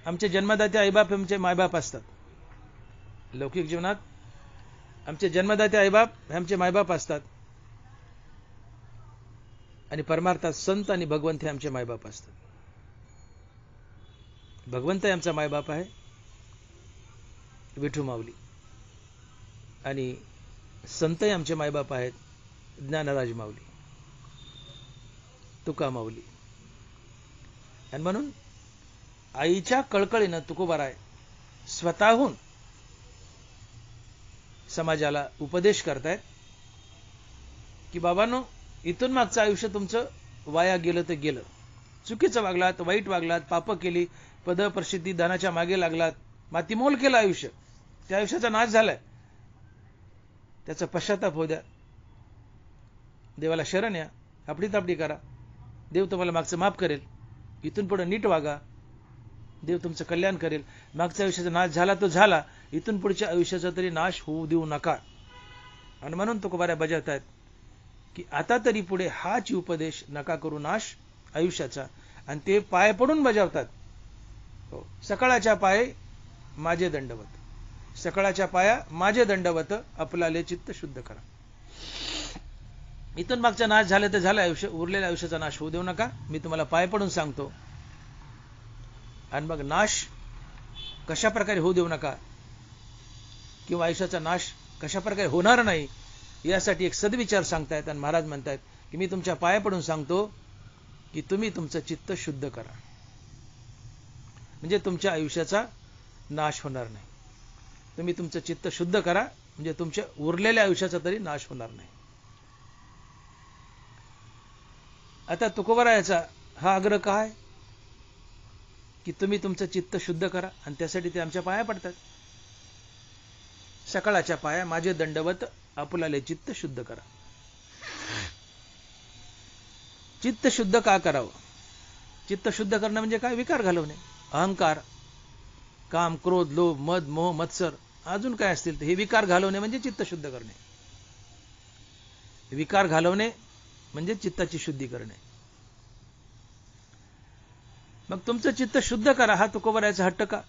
आमचे जन्मदाते आईबाप आमचे मायबाप असतात. लौकिक जीवनात आमचे जन्मदाते आईबाप हे आमचे मायबाप असतात, आणि परमार्थात संत आणि भगवंत हे आमचे मायबाप असतात. भगवंत आमचा मायबाप आहे, विठू माऊली, आणि संतही आमचे मायबाप आहेत, ज्ञानराज माऊली, तुका माऊली. आणि म्हणून आईच्या कळकळीनं तुकोबाराय स्वतःहून समाजाला उपदेश करतायत की बाबांनो, इथून मागचं आयुष्य तुमचं वाया गेलं तर गेलं. चुकीचं वागलात, वाईट वागलात, पाप केली, पद प्रसिद्धी धनाच्या मागे लागलात, मातीमोल केलं आयुष्य, त्या आयुष्याचा नाश झालाय, त्याचा पश्चाताप होऊ द्या, देवाला शरण या, आपली तापडी करा, देव तुम्हाला मागचं माफ करेल. इथून पुढे नीट वागा, देव तुमचं कल्याण करेल. मागच्या आयुष्याचा नाश झाला तो झाला, इथून पुढच्या आयुष्याचा तरी नाश होऊ देऊ नका. आणि म्हणून तुकोबाऱ्या बजावतायत की आता तरी पुढे हाच उपदेश नका करू नाश आयुष्याचा. आणि ते पाय पडून बजावतात. हो, सकाळच्या पाये माझे दंडवत, सकाळच्या पाया माझे दंडवत, आपलाले चित्त शुद्ध करा. इथून मागचा नाश झालं तर झालं आयुष्य, उरलेल्या आयुष्याचा नाश होऊ देऊ नका. मी तुम्हाला पाय पडून सांगतो. आणि मग नाश कशा प्रकारे होऊ देऊ नका किंवा आयुष्याचा नाश कशा प्रकारे होणार नाही यासाठी एक सद्विचार सांगतायत. आणि महाराज म्हणतायत की मी तुमच्या पाया पडून सांगतो की तुम्ही तुमचं चित्त शुद्ध करा, म्हणजे तुमच्या आयुष्याचा नाश होणार नाही. तुम्ही तुमचं चित्त शुद्ध करा, म्हणजे तुमच्या उरलेल्या आयुष्याचा तरी नाश होणार नाही. आता तुकोबारायाचा हा आग्रह काय की तुम्ही तुमचं चित्त शुद्ध करा, आणि त्यासाठी ते आमच्या पाया पडतात. सकाळच्या पाया माझे दंडवत, आपुलाले चित्त शुद्ध करा. चित्त शुद्ध का करावं? चित्त शुद्ध करणं म्हणजे काय? विकार घालवणे, अहंकार, काम, क्रोध, लोभ, मद, मोह, मत्सर, अजून काय असतील ते हे विकार घालवणे म्हणजे चित्त शुद्ध करणे. विकार घालवणे म्हणजे चित्ताची शुद्धी करणे. मग तुमचं चित्त शुद्ध करा हा तुकोबारायाचा हट्ट का?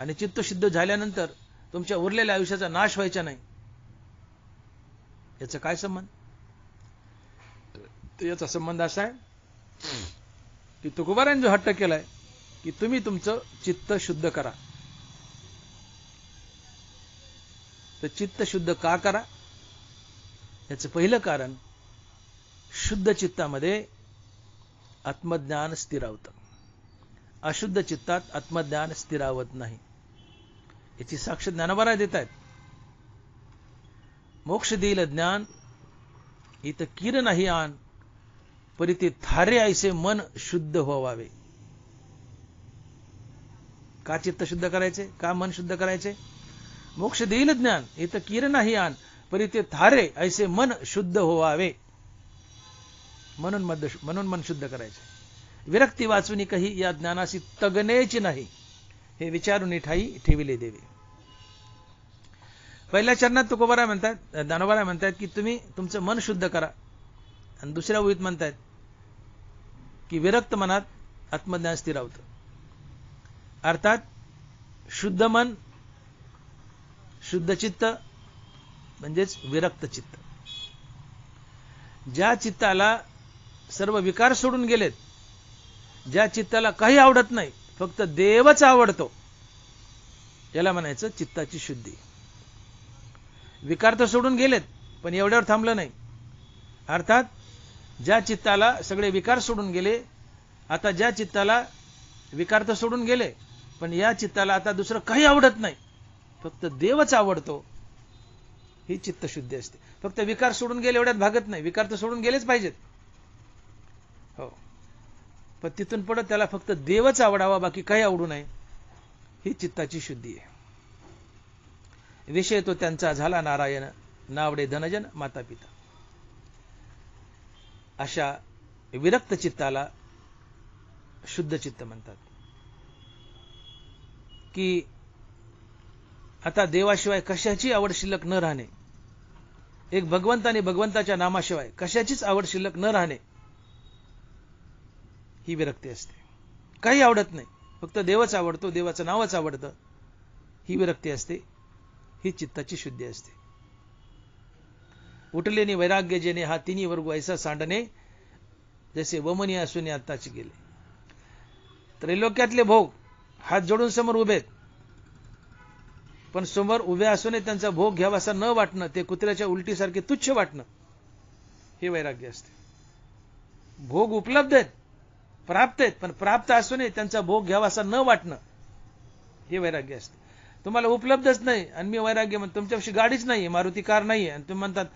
आणि चित्त शुद्ध झाल्यानंतर तुमच्या उरलेल्या आयुष्याचा नाश व्हायचा नाही, याचा काय संबंध? याचा संबंध असा आहे की तुकोबारायांनी जो हट्ट केलाय की तुम्ही तुमचं चित्त शुद्ध करा, तर चित्त शुद्ध का करा? याचं पहिलं कारण, शुद्ध चित्तामध्ये आत्मज्ञान स्थिरावतं, अशुद्ध चित्तात आत्मज्ञान स्थिरावत नाही. याची साक्ष ज्ञानोबा देत आहेत. मोक्ष देईल ज्ञान इथं कीर नाही आण, परी ते थारे ऐसे मन शुद्ध व्हावे. का चित्त शुद्ध करायचे? का मन शुद्ध करायचे? मोक्ष देईल ज्ञान इथं कीर नाही आण, परी ते थारे ऐसे मन शुद्ध व्हावे. म्हणून मन शुद्ध करायचे. विरक्ती वाचून काही या ज्ञानाशी तगनेची नाही, हे विचारून ठाई ठेविले देवे. पहिल्या चरणात तुकोबाराय म्हणतात, ज्ञानोबाराय म्हणतात की तुम्ही तुमचं मन शुद्ध करा. आणि दुसऱ्या ओळीत म्हणतात की विरक्त मनात आत्मज्ञान स्थिरावतं. अर्थात शुद्ध मन, शुद्ध चित्त म्हणजेच विरक्त चित्त. ज्या चित्ताला सर्व विकार सोडून गेलेत, ज्या चित्ताला काही आवडत नाही, फक्त देवच आवडतो, याला म्हणायचं चित्ताची शुद्धी. विकार तर सोडून गेलेत पण एवढ्यावर थांबलं नाही. अर्थात ज्या चित्ताला सगळे विकार सोडून गेले, आता ज्या चित्ताला विकार तर सोडून गेले पण या चित्ताला आता दुसरं काही आवडत नाही, फक्त देवच आवडतो, ही चित्तशुद्धी असते. फक्त विकार सोडून गेले एवढ्यात भागत नाही, विकार तर सोडून गेलेच पाहिजेत, हो, पण तिथून पुढे त्याला फक्त देवच आवडावा, बाकी काही आवडू नये, ही चित्ताची शुद्धी आहे. विषय तो त्यांचा झाला नारायण, नावडे धनजन माता पिता. अशा विरक्त चित्ताला शुद्ध चित्त म्हणतात. की आता देवाशिवाय कशाची आवड शिल्लक न राहणे, एक भगवंत आणि भगवंताच्या नामाशिवाय कशाचीच आवड शिल्लक न राहणे, ही विरक्ती असते. काही आवडत नाही, फक्त देवच आवडतो, देवाचं नावच आवडतं, ही विरक्ती असते, ही चित्ताची शुद्धी असते. उठलेने वैराग्य जेने हा तिन्ही वर्ग ऐसा सांडणे, जसे वमनी असून आत्ताच गेले. त्रैलोक्यातले भोग हात जोडून समोर उभेत, पण समोर उभे असूनही त्यांचा भोग घ्यावासा न वाटणं, ते कुत्र्याच्या उलटीसारखे तुच्छ वाटणं, हे वैराग्य असते. भोग उपलब्ध आहेत, प्राप्त आहेत, पण प्राप्त असूनही त्यांचा भोग घ्यावासा न वाटणं, हे वैराग्य असते. तुम्हाला उपलब्धच नाही आणि मी वैराग्य म्हणतो, तुमच्यापाशी गाडीच नाही, मारुती कार नाहीये, आणि तुम्ही म्हणतात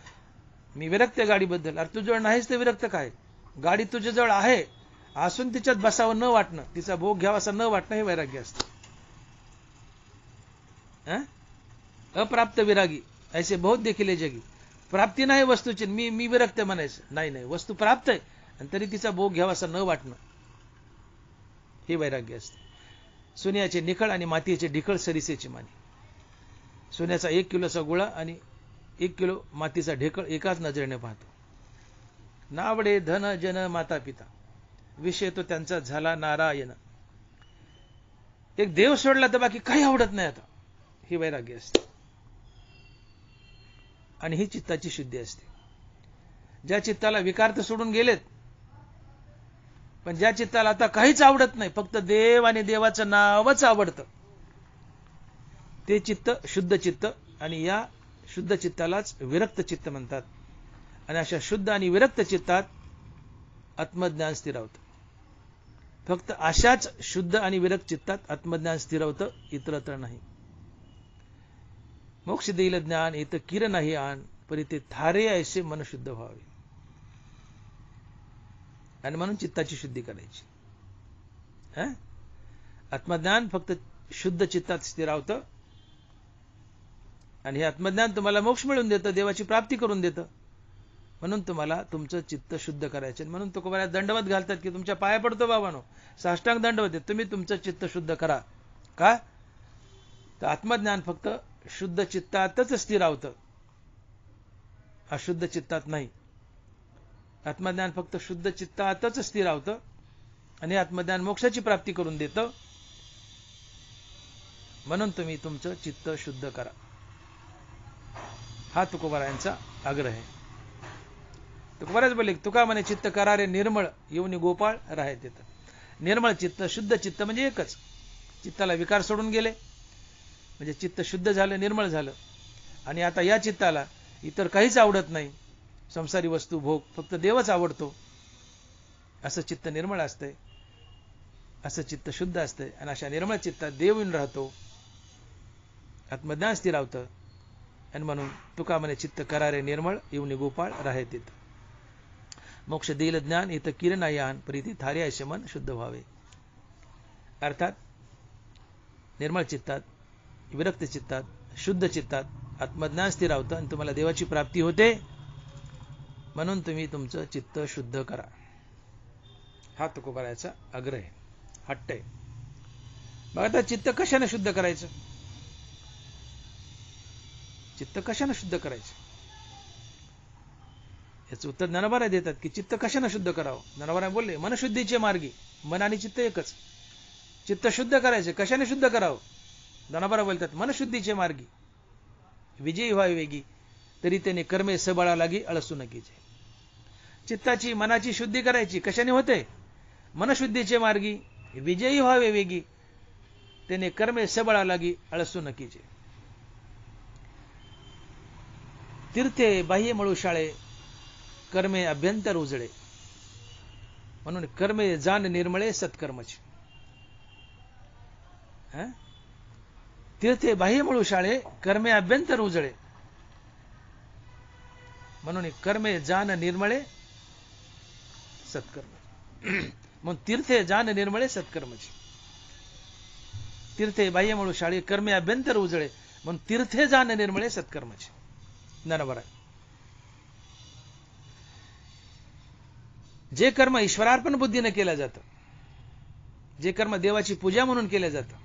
मी विरक्त आहे गाडीबद्दल. अरे तुझ्याजवळ नाहीच ते विरक्त काय? गाडी तुझ्याजवळ आहे असून तिच्यात बसावं न वाटणं, तिचा भोग घ्यावासा न वाटणं, हे वैराग्य असतं. अप्राप्त विरागी ऐसे बहुत देखील जगी. प्राप्ती नाही वस्तूची, मी विरक्त म्हणायचं नाही, नाही, वस्तू प्राप्त आहे आणि तरी तिचा भोग घ्यावासा न वाटणं, हे वैराग्य असते. सोन्याचे निखळ आणि मातीचे ढिकळ सरिसेची मानी. सोन्याचा 1 किलोचा गोळा आणि 1 किलो मातीचा ढेकळ एकाच नजरेने पाहतो. नावडे धन जन माता पिता, विषय तो त्यांचा झाला नारायण. एक देव सोडला तर बाकी काही आवडत नाही आता. ही वैराग्य असते आणि ही चित्ताची शुद्धी असते. ज्या चित्ताला विकार तर सोडून गेलेत, पण ज्या चित्ताला आता काहीच आवडत नाही, फक्त देव आणि देवाचं नावच आवडतं, ते चित्त शुद्ध चित्त. आणि या शुद्ध चित्तालाच विरक्त चित्त म्हणतात. आणि अशा शुद्ध आणि विरक्त चित्तात आत्मज्ञान स्थिरावतं. फक्त अशाच शुद्ध आणि विरक्त चित्तात आत्मज्ञान स्थिरावतं, इतरत्र नाही. मोक्ष देईल ज्ञान इथं किर नाही आण, परी ते थारे ऐसे मन शुद्ध व्हावे. आणि म्हणून चित्ताची शुद्धी करायची. आत्मज्ञान फक्त शुद्ध चित्तात स्थिरावतं आणि हे आत्मज्ञान तुम्हाला मोक्ष मिळवून देतं, देवाची प्राप्ती करून देतं. म्हणून तुम्हाला तुमचं चित्त शुद्ध करायचं. म्हणून तुकोबाराया दंडवत घालतात की तुमच्या पाया पडतो बाबांनो, साष्टांग दंडवत आहे, तुम्ही तुमचं चित्त शुद्ध करा. का तर आत्मज्ञान फक्त शुद्ध चित्तातच स्थिरावतं, अशुद्ध चित्तात नाही. आत्मज्ञान फक्त शुद्ध चित्तातच स्थिरावतं आणि आत्मज्ञान मोक्षाची प्राप्ती करून देतं. म्हणून तुम्ही तुमचं चित्त शुद्ध करा, हा तुकोबारायांचा आग्रह आहे. तुकोबाराज बोलले तुका म्हणे चित्त करा रे निर्मळ, येऊन गोपाळ राहे तिथं. निर्मळ चित्त, शुद्ध चित्त म्हणजे एकच. चित्ताला विकार सोडून गेले म्हणजे चित्त शुद्ध झालं, निर्मळ झालं. आणि आता या चित्ताला इतर काहीच आवडत नाही, संसारी वस्तू भोग, फक्त देवच आवडतो. असं चित्त निर्मळ असतंय, असं चित्त शुद्ध असतंय. आणि अशा निर्मळ चित्तात देव येऊन राहतो, आत्मज्ञान स्थिरावतं. आणि म्हणून तुका म्हणे चित्त करा रे निर्मळ, येऊन गोपाळ राहे तिथं. मोक्ष देईल ज्ञान इथं किर नाही आण, प्रीती थारे ऐसे मन शुद्ध व्हावे. अर्थात निर्मळ चित्तात, विरक्त चित्तात, शुद्ध चित्तात आत्मज्ञान स्थिरावतं आणि तुम्हाला देवाची प्राप्ती होते. म्हणून तुम्ही तुमचं चित्त शुद्ध करा, हा तुकोबारायाचा आग्रह आहे, हट्ट आहे. मग आता चित्त कशाने शुद्ध करायचं? चित्त कशाने शुद्ध करायचं याचं उत्तर ज्ञानोबा देतात की चित्त कशाने शुद्ध करावं. ज्ञानोबा बोलले मनशुद्धीचे मार्गी, मन आणि चित्त एकच. चित्त शुद्ध करायचे कशाने शुद्ध करावं? ज्ञानोबा बोलतात मनशुद्धीचे मार्गी, विजयी व्हावे वेगी, तरी त्याने कर्मे सबळा लागी अळसू नकीचे. चित्ताची मनाची शुद्धी करायची कशाने होते? मनशुद्धीचे मार्गी, विजयी व्हावे वेगी, त्याने कर्मे सबळा लागी अळसू नकीचे. तीर्थे बाह्य मळू शाळे, कर्मे अभ्यंतर उजळे. म्हणून कर्मे जाण निर्मळे सत्कर्मचे. तीर्थे बाह्य मळू शाळे, कर्मे अभ्यंतर उजळे. म्हणून कर्मे जाण निर्मळे सत्कर्म. म्हणून तीर्थे जाण निर्मळे सत्कर्मचे. तीर्थे बाह्य मळू शाळे, कर्मे अभ्यंतर उजळे. म्हणून तीर्थे जाण निर्मळे सत्कर्मचे. ज्ञानोबा जे कर्म ईश्वरार्पण बुद्धीने केलं जातं, जे कर्म देवाची पूजा म्हणून केलं जातं,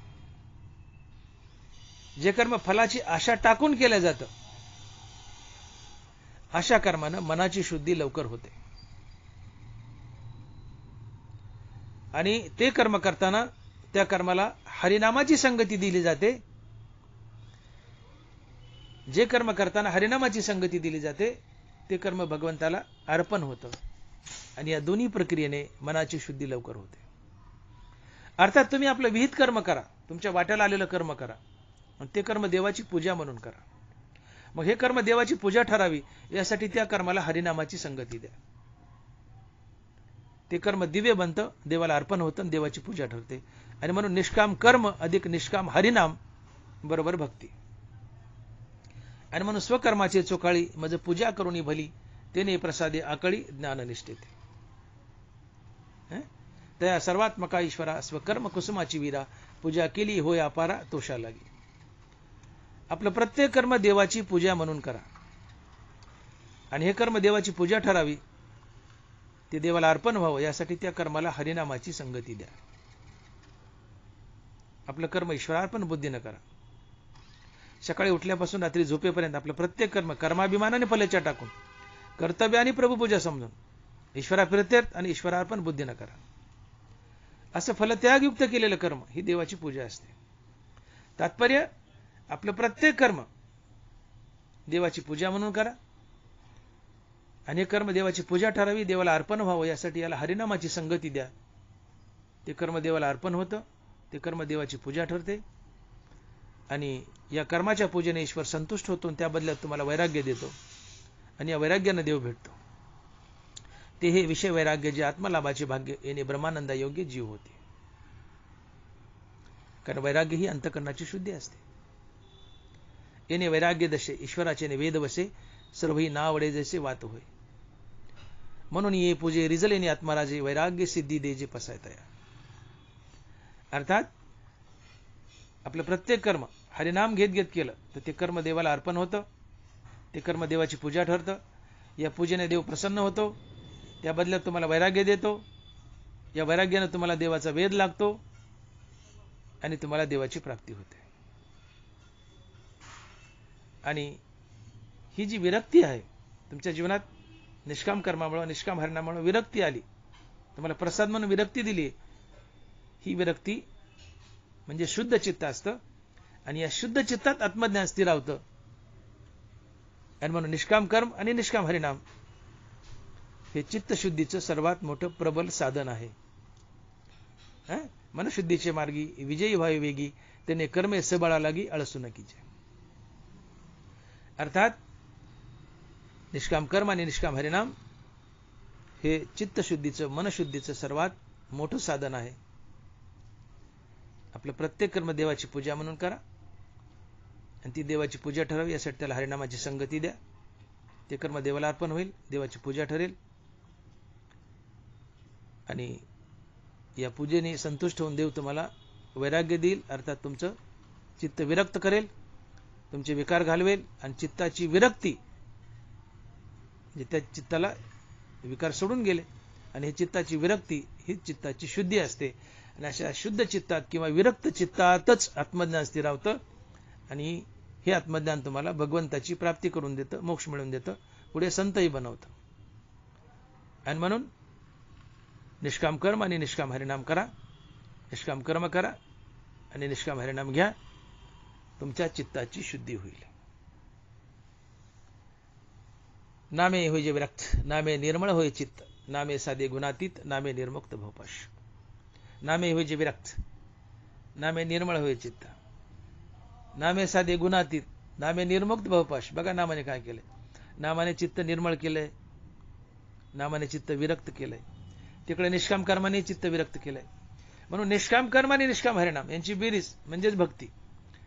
जे कर्म फलाची आशा टाकून केलं जातं, अशा कर्मानं मनाची शुद्धी लवकर होते. आणि ते कर्म करताना त्या कर्माला हरिनामाची संगती दिली जाते. जे कर्म करताना हरिनामाची संगती दिली जाते ते कर्म भगवंताला अर्पण होतं. आणि या दोन्ही प्रक्रियेने मनाची शुद्धी लवकर होते. अर्थात तुम्ही आपलं विहित कर्म करा, तुमच्या वाट्याला आलेलं कर्म करा, आणि ते कर्म देवाची पूजा म्हणून करा. मग हे कर्म देवाची पूजा ठरावी यासाठी त्या कर्माला हरिनामाची संगती द्या. ते कर्म दिव्य बनतं, देवाला अर्पण होतं आणि देवाची पूजा ठरते. आणि म्हणून निष्काम कर्म अधिक निष्काम हरिनाम बरोबर भक्ती. आणि म्हणून स्वकर्माचे चोकाळी मज पूजा करुणी भली, तेने प्रसादे आकळी ज्ञाननिष्ठेते. त्या सर्वात्मका ईश्वरा स्वकर्म कुसुमाची वीरा, पूजा केली होय अपारा तोषा लागी. आपलं प्रत्येक कर्म देवाची पूजा म्हणून करा. आणि हे कर्म देवाची पूजा ठरावी, ते देवाला अर्पण व्हावं यासाठी त्या कर्माला हरिनामाची संगती द्या. आपलं कर्म ईश्वरार्पण बुद्धीनं करा. सकाळी उठल्यापासून रात्री झोपेपर्यंत आपलं प्रत्येक कर्म कर्माभिमानाने फलेच्या टाकून कर्तव्य आणि प्रभुपूजा समजून ईश्वराप्रित्यर्थ आणि ईश्वरार्पण बुद्धीनं करा. असं फलत्यागयुक्त केलेलं कर्म ही देवाची पूजा असते. तात्पर्य आपलं प्रत्येक कर्म देवाची पूजा म्हणून करा. आणि हे कर्म देवाची पूजा ठरावी, देवाला अर्पण व्हावं, यासाठी याला हरिनामाची संगती द्या. ते कर्म देवाला अर्पण होतं, ते कर्म देवाची पूजा ठरते आणि या कर्माच्या पूजेने ईश्वर संतुष्ट होतो आणि त्या बदल्यात तुम्हाला वैराग्य देतो आणि या वैराग्याने देव भेटतो. ते हे विषय वैराग्य जे आत्मलाभाचे भाग्य येणे ब्रह्मानंदा योग्य जीव होते. कारण वैराग्य ही अंतकरणाची शुद्धी असते. येणे वैराग्य दशे ईश्वराचे वेद वसे सर्व ही नावडे जैसे वात होय. म्हणून ये पूजे रिजलेने आत्माराजे वैराग्य सिद्धी देजे पसायतया. अर्थात आपलं प्रत्येक कर्म हरिनाम घेत घेत केलं तर ते कर्म देवाला अर्पण होतं, ते कर्म देवाची पूजा ठरतं. या पूजेने देव प्रसन्न होतो, त्या बदल्यात तुम्हाला वैराग्य देतो, या वैराग्याने तुम्हाला देवाचा वेद लागतो आणि तुम्हाला देवाची प्राप्ती होते. आणि ही जी विरक्ती आहे तुमच्या जीवनात, निष्काम कर्मामुळे निष्काम हरिनामामुळे विरक्ती आली, तुम्हाला प्रसाद म्हणून विरक्ती दिली, ही विरक्ती म्हणजे शुद्ध चित्त असतं आणि या शुद्ध चित्तात आत्मज्ञान स्थिरावतं. आणि म्हणून निष्काम कर्म आणि निष्काम हरिनाम हे चित्तशुद्धीचं सर्वात मोठं प्रबल साधन आहे. मनशुद्धीचे मार्गी विजयी व्हावे वेगी, त्याने कर्मे सबळा लागी अळसू न कीजे. अर्थात निष्काम कर्म आणि निष्काम हरिनाम हे चित्तशुद्धीचं मनशुद्धीचं सर्वात मोठं साधन आहे. आपलं प्रत्येक कर्म देवाची पूजा म्हणून करा आणि ती देवाची पूजा ठरावी, यासाठी त्याला हरिनामाची संगती द्या. ते कर्म देवाला अर्पण होईल, देवाची पूजा ठरेल आणि या पूजेने संतुष्ट होऊन देव तुम्हाला वैराग्य देईल. अर्थात तुमचं चित्त विरक्त करेल, तुमचे विकार घालवेल आणि चित्ताची विरक्ती म्हणजे त्या चित्ताला विकार सोडून गेले आणि ही चित्ताची विरक्ती ही चित्ताची शुद्धी असते. आणि अशा शुद्ध चित्तात किंवा विरक्त चित्तातच आत्मज्ञान स्थिरावतं आणि हे आत्मज्ञान तुम्हाला भगवंताची प्राप्ती करून देतं, मोक्ष मिळवून देतं, पुढे संतही बनवतं. आणि म्हणून निष्काम कर्म आणि निष्काम हरिनाम करा, निष्काम कर्म करा आणि निष्काम हरिनाम घ्या, तुमच्या चित्ताची शुद्धी होईल. नामे होय जे विरक्त, नामे निर्मळ होय चित्त, नामे साधे गुणातीत, नामे निर्मुक्त भवपाश. नामे होय जे विरक्त, नामे निर्मळ होय चित्त, नामे साधे गुणातीत, नामे निर्मुक्त भवपाश. बघा नामाने काय केलंय, नामाने चित्त निर्मळ केलंय, नामाने चित्त विरक्त केलंय, तिकडे निष्काम कर्माने चित्त विरक्त केलंय. म्हणून निष्काम कर्म आणि निष्काम हरिनाम यांची बेरीज म्हणजेच भक्ती.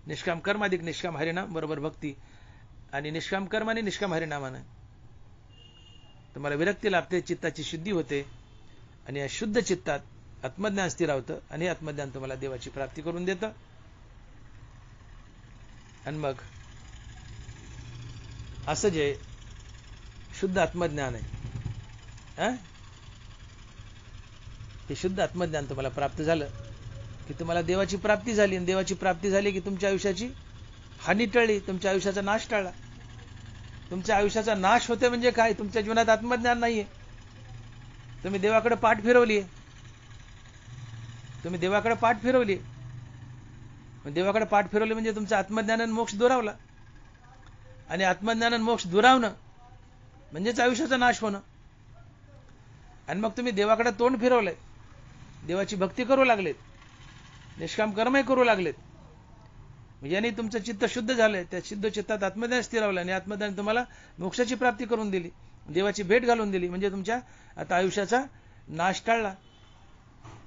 निष्काम कर्म अधिक निष्काम हरिनाम बरोबर भक्ती. आणि निष्काम कर्म आणि निष्काम हरिनामाने तुम्हाला विरक्ती लाभते, चित्ताची शुद्धी होते आणि या शुद्ध चित्तात आत्मज्ञान स्थिरावतं आणि हे आत्मज्ञान तुम्हाला देवाची प्राप्ती करून देतं. आणि मग असं जे शुद्ध आत्मज्ञान आहे, हे शुद्ध आत्मज्ञान तुम्हाला प्राप्त झालं की तुम्हाला देवाची प्राप्ती झाली आणि देवाची प्राप्ती झाली की तुमच्या आयुष्याची हानी टळली, तुमच्या आयुष्याचा नाश टळला. तुमच्या आयुष्याचा नाश होते म्हणजे काय, तुमच्या जीवनात आत्मज्ञान नाहीये, तुम्ही देवाकडे पाठ फिरवली, तुम्ही देवाकडे पाठ फिरवली, देवाकडे पाठ फिरवली म्हणजे तुमचं आत्मज्ञानाने मोक्ष दुरावला आणि आत्मज्ञानाने मोक्ष दुरावणं म्हणजेच आयुष्याचा नाश होणं. आणि मग तुम्ही देवाकडे तोंड फिरवलंय, देवाची भक्ती करू लागलेत, निष्काम कर्मही करू लागलेत, याने तुमचं चित्त शुद्ध झालंय, त्या शुद्ध चित्तात आत्मज्ञान स्थिरावलं आणि आत्मज्ञान तुम्हाला मोक्षाची प्राप्ती करून दिली, देवाची भेट घालून दिली, म्हणजे तुमच्या आता आयुष्याचा नाश टळला,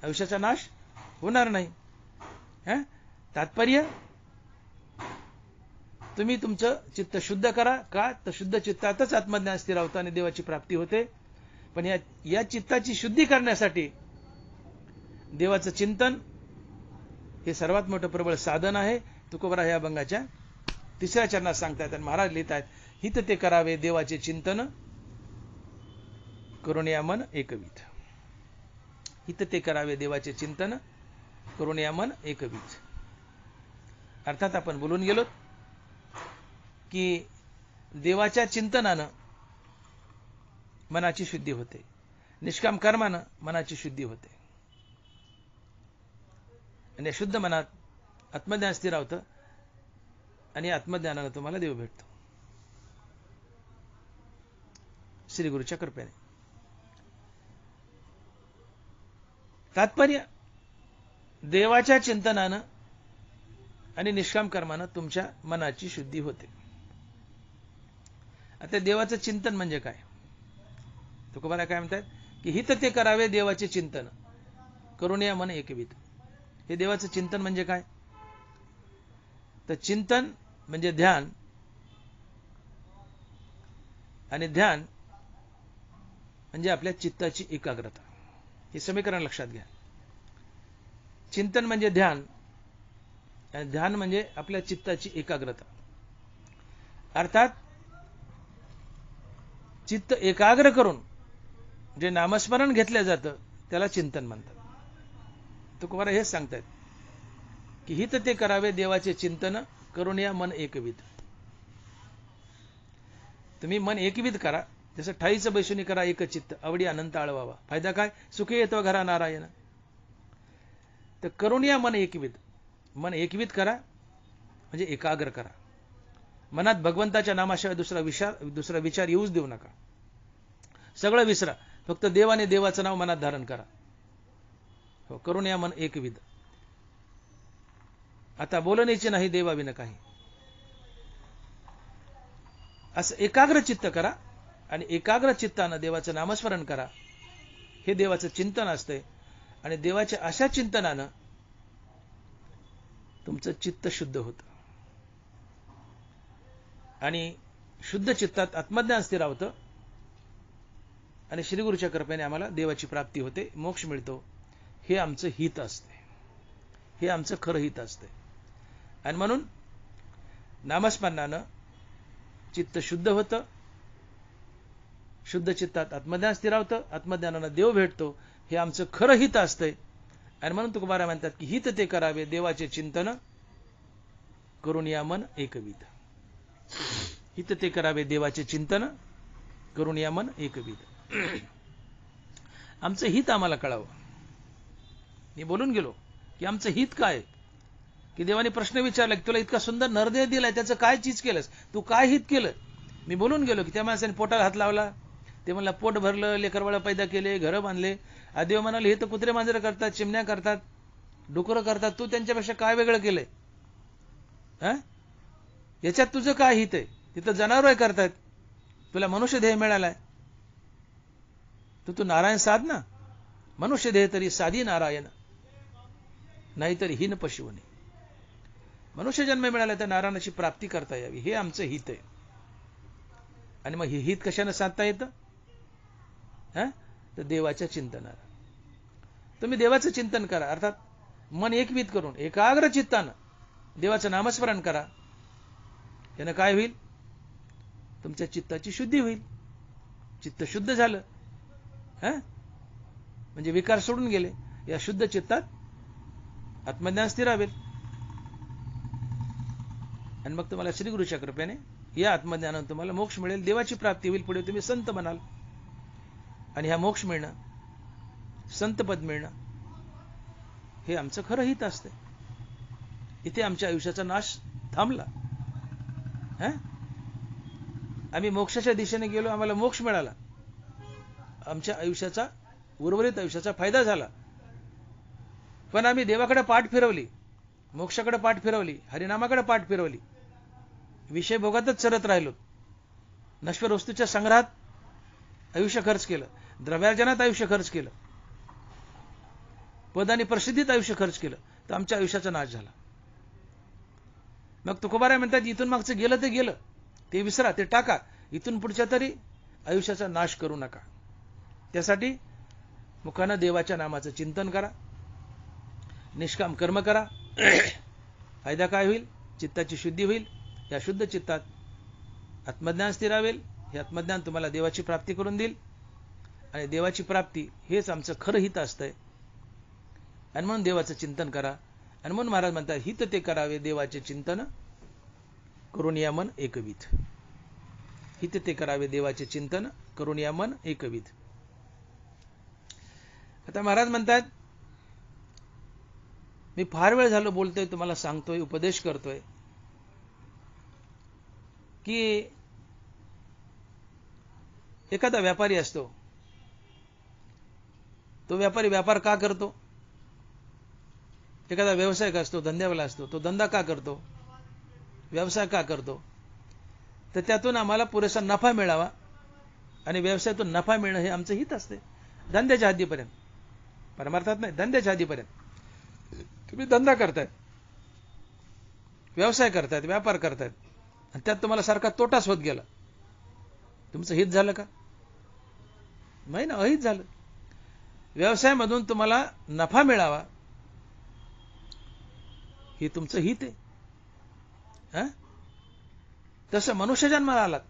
आयुष्याचा नाश होणार नाही. तात्पर्य तुम्ही तुमचं चित्त शुद्ध करा, का तर शुद्ध चित्तातच आत्मज्ञान स्थिरावतं आणि देवाची प्राप्ती होते. पण या चित्ताची शुद्धी करण्यासाठी देवाचं चिंतन हे सर्वात मोठं प्रबळ साधन आहे. तुकोबरा ह्या अभंगाच्या 3ऱ्या चरणात सांगतात आणि महाराज लिहितात, हित ते करावे देवाचे चिंतन करून या मन एकविध. हित ते करावे देवाचे चिंतन करून या मन एकविध. अर्थात आपण बोलून गेलो की देवाच्या चिंतनानं मनाची शुद्धी होते, निष्काम कर्मानं मनाची शुद्धी होते, आणि शुद्ध मनात आत्मज्ञान स्थिर राहतं आणि आत्मज्ञानानं तुम्हाला देव भेटतो श्री गुरुच्या कृपेने. तात्पर्य, देवाच्या चिंतनानं आणि निष्काम कर्मानं तुमच्या मनाची शुद्धी होते. आता देवाचं चिंतन म्हणजे काय? तुकोबारा काय म्हणतात की हित ते करावे देवाचे चिंतन करून या मन एकविध. हे देवाचं चिंतन म्हणजे काय? तर चिंतन म्हणजे ध्यान, आणि ध्यान म्हणजे आपल्या चित्ताची एकाग्रता. हे समीकरण लक्षात घ्या. चिंतन म्हणजे ध्यान, आणि ध्यान म्हणजे आपल्या चित्ताची एकाग्रता. अर्थात चित्त एकाग्र करून जे नामस्मरण घेतलं जातं त्याला चिंतन म्हणतात. तुकोबारा हेच सांगतायत की हित ते करावे देवाचे चिंतन करून या मन एकविध. तुम्ही मन एकविध करा, जसं ठाईचं बैसुनी करा एकचित्त, आवडी अनंत आळवावा. फायदा काय? सुखी येतो घरा नारायण. तर करून या मन एकविध. मन एकविध करा म्हणजे एकाग्र करा. मनात भगवंताच्या नामाशिवाय दुसरा विचार येऊच देऊ नका. सगळं विसरा, फक्त देव आणि देवाचं नाव मनात धारण करा. हो, करून या मन एकविध. आता बोलण्याचे नाही देवाविन काही. असं एकाग्र चित्त करा आणि एकाग्र चित्तानं देवाचं नामस्मरण करा. हे देवाचं चिंतन असतंय, आणि देवाच्या अशा चिंतनानं तुमचं चित्त शुद्ध होतं, आणि शुद्ध चित्तात आत्मज्ञान स्थिर राहतं, आणि श्री गुरुच्या कृपेने आम्हाला देवाची प्राप्ती होते, मोक्ष मिळतो. हे आमचं हित असते, हे आमचं खरं हित असते. आणि म्हणून नामस्मरणानं चित्त शुद्ध होतं, शुद्ध चित्तात आत्मज्ञान स्थिर राहतं, आत्मज्ञानानं देव भेटतो. हे आमचं खरं हित असतंय. आणि म्हणून तुकोबारा म्हणतात की हित ते करावे देवाचे चिंतन करून या मन एकविध. हित ते करावे देवाचे चिंतन करून या मन एकविध. आमचं हित आम्हाला कळावं. मी बोलून गेलो की आमचं हित काय, की देवाने प्रश्न विचारला की तुला इतका सुंदर नरदेह दिलाय, त्याचं काय चीज केलंस, तू काय हित केलं. मी बोलून गेलो की त्या माणसाने पोटाला हात लावला, ते म्हणला पोट भरलं, लेकरबाळ पैदा केले, घरं बांधले. देव म्हणाले हे तर कुत्रे मांजरं करतात, चिमण्या करतात, डुकरं करतात, तू त्यांच्यापेक्षा काय वेगळं केलंय? याच्यात तुझं काय हित आहे? तिथं जनावर करतात, तुला मनुष्य देह मिळालाय. तू नारायण साध ना. मनुष्य देह तरी साधी नारायण, नाहीतरी हीन पशुवने. मनुष्य जन्म मिळाला तर नारायणाची प्राप्ती करता यावी, हे आमचं हित आहे. आणि मग हे हित कशानं साधता येतं? तर देवाच्या चिंतनाला. तुम्ही देवाचं चिंतन करा, अर्थात मन एकविध करून एकाग्र चित्तानं देवाचं नामस्मरण करा. यानं काय होईल? तुमच्या चित्ताची शुद्धी होईल. चित्त शुद्ध झालं म्हणजे विकार सोडून गेले. या शुद्ध चित्तात आत्मज्ञान स्थिरावेल, आणि मग तुम्हाला श्री गुरुच्या कृपेने या आत्मज्ञानानं तुम्हाला मोक्ष मिळेल, देवाची प्राप्ती होईल. पुढे तुम्ही संत बनाल, आणि ह्या मोक्ष मिळणं, संतपद मिळणं, हे आमचं खरं हित असते. इथे आमच्या आयुष्याचा नाश थांबला. आम्ही मोक्षाच्या दिशेने गेलो, आम्हाला मोक्ष मिळाला, आमच्या आयुष्याचा, उर्वरित आयुष्याचा फायदा झाला. पण आम्ही देवाकडे पाठ फिरवली, मोक्षाकडे पाठ फिरवली, हरिनामाकडे पाठ फिरवली, विषय भोगातच चरत राहिलो, नश्वर वस्तूच्या संग्रहात आयुष्य खर्च केलं, द्रव्यार्जनात आयुष्य खर्च केलं, पद आणि प्रसिद्धीत आयुष्य खर्च केलं, तर आमच्या आयुष्याचा नाश झाला. मग तुकोबारा म्हणतात इथून मागचं गेलं ते गेलं, ते विसरा, ते टाका. इथून पुढच्या तरी आयुष्याचा नाश करू नका. त्यासाठी मुखानं देवाच्या नामाचं चिंतन करा, निष्काम कर्म करा. फायदा काय होईल? चित्ताची शुद्धी होईल. या शुद्ध चित्तात आत्मज्ञान स्थिरावेल. हे आत्मज्ञान तुम्हाला देवाची प्राप्ती करून देईल, आणि देवाची प्राप्ती हेच आमचं खरं हित असतंय. आणि म्हणून देवाचं चिंतन करा आणि म्हणून महाराज म्हणतात हित ते करावे देवाचे चिंतन करून या मन एकविध. हित ते करावे देवाचे चिंतन करून या मन एकविध. आता महाराज म्हणतात मी फार वेळ झालो बोलतोय, तुम्हाला सांगतोय, उपदेश करतोय की एखादा व्यापारी असतो, तो व्यापारी व्यापार का करतो? एखादा व्यावसायिक असतो, धंद्यावाला असतो, तो धंदा का करतो? व्यवसाय का करतो? तर त्यातून आम्हाला पुरेसा नफा मिळावा आणि व्यवसायातून नफा मिळणं हे आमचं हित असते. धंद्याच्या हद्दीपर्यंत, परमार्थात नाही, धंद्याच्या हद्दीपर्यंत. तुम्ही धंदा करतायत, व्यवसाय करतायत, व्यापार करतायत आणि त्यात तुम्हाला सारखा तोटाच होत गेला, तुमचं हित झालं का? नाही ना, अहित झालं. व्यवसायामधून तुम्हाला नफा मिळावा हे तुमचं हित आहे. तसं मनुष्य जन्माला आलात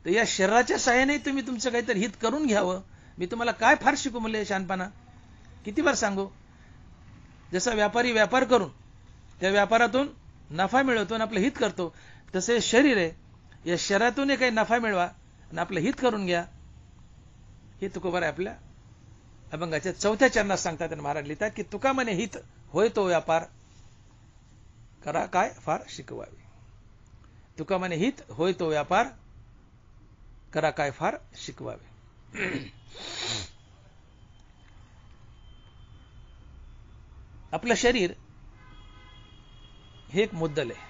तर या शरीराच्या सहाय्याने तुम्ही तुमचं काहीतरी हित करून घ्यावं. मी तुम्हाला काय फार शिकू म्हणले शहाणपणा, किती बार सांगू? जसा व्यापारी व्यापार करून त्या व्यापारातून नफा मिळवतो आणि आपलं हित करतो, तसे शरीर आहे, या शरीरातून काही नफा मिळवा आणि आपलं हित करून घ्या. हे तुकोबार आपल्या अभंगाच्या 4थ्या चरणात सांगतात आणि महाराज लिहितात की तुका म्हणे हित होय तो व्यापार करा काय फार शिकवावे. तुका म्हणे हित होय तो व्यापार करा काय फार शिकवावे. आपलं शरीर हे एक मुद्दल आहे.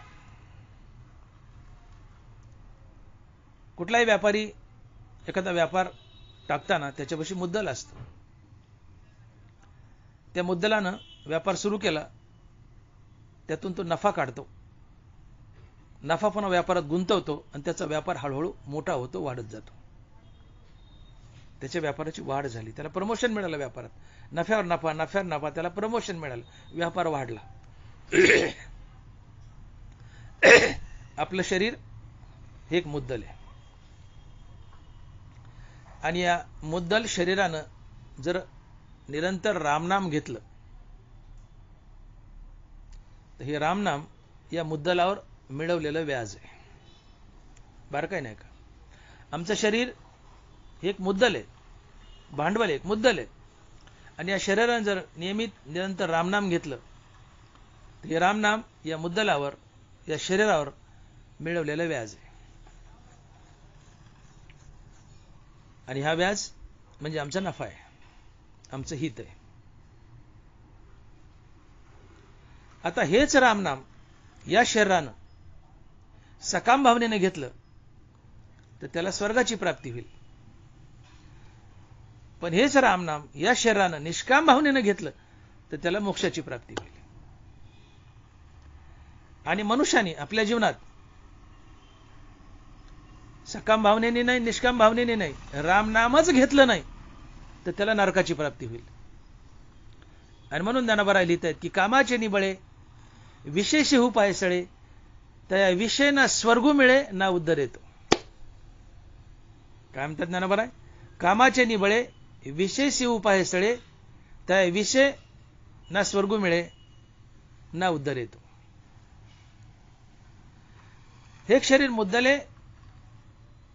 कुठलाही व्यापारी एखादा व्यापार टाकताना त्याच्यापाशी मुद्दल असतं. त्या मुद्दलानं व्यापार सुरू केला, त्यातून तो नफा काढतो, नफा पुन्हा व्यापारात गुंतवतो आणि त्याचा व्यापार हळूहळू मोठा होतो, वाढत जातो. त्याच्या व्यापाराची वाढ झाली, त्याला प्रमोशन मिळालं व्यापारात, नफ्यावर नफा, नफ्यावर नफा, त्याला प्रमोशन मिळालं, व्यापार वाढला. आपलं शरीर हे एक मुद्दल आहे आणि या मुद्दल शरीरानं जर निरंतर रामनाम घेतलं तर हे रामनाम या मुद्दलावर मिळवलेलं व्याज आहे. बरं काय नाही का? आमचं शरीर हे एक मुद्दल आहे, भांडवल एक मुद्दल आहे आणि या शरीरानं जर नियमित निरंतर रामनाम घेतलं तर हे रामनाम या मुद्दलावर, या शरीरावर मिळवलेलं व्याज आहे. आणि हा व्याज म्हणजे आमचा नफा आहे, आमचं हित आहे. आता हेच रामनाम या शरीरानं सकाम भावनेने घेतलं तर त्याला स्वर्गाची प्राप्ती होईल. पण हेच रामनाम या शरीरानं निष्काम भावनेने घेतलं तर त्याला मोक्षाची प्राप्ती होईल. आणि मनुष्याने आपल्या जीवनात सकाम भावनेने नाही, निष्काम भावनेने नाही, रामनामच घेतलं नाही तर त्याला नरकाची प्राप्ती होईल. आणि म्हणून ज्ञानोबा लिहित आहेत की कामाचे निबळे विशेष हु पायसळे, त्या विषय ना स्वर्गू मिळे ना उद्धर येतो. काय म्हणतात ज्ञानोबा? कामाचे निबळे विशेष उपाय सळे, त्या विषय ना स्वर्गू मिळे ना उद्धर येतो. हे शरीर मुद्दल आहे.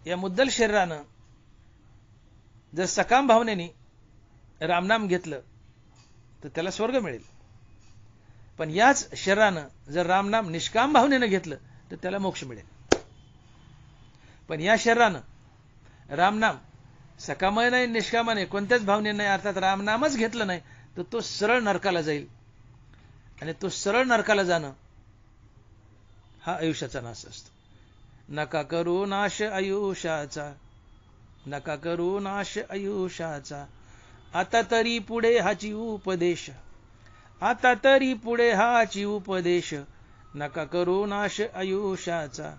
या मुद्दल शरीरानं जर सकाम भावनेने रामनाम घेतलं तर त्याला स्वर्ग मिळेल. पण याच शरीरानं जर रामनाम निष्काम भावनेनं घेतलं तर त्याला मोक्ष मिळेल. पण या शरीरानं रामनाम सकामय नाही, निष्काम नाही, कोणत्याच भावने नाही, अर्थात रामनामच घेतलं नाही तर तो सरळ नरकाला जाईल. आणि तो सरळ नरकाला जाणं हा आयुष्याचा नाश असतो. नका करू नाश आयुष्याचा, नका करू नाश आयुष्याचा, आता तरी पुढे हाची उपदेश, आता तरी पुढे हाची उपदेश, नका करू नाश आयुष्याचा,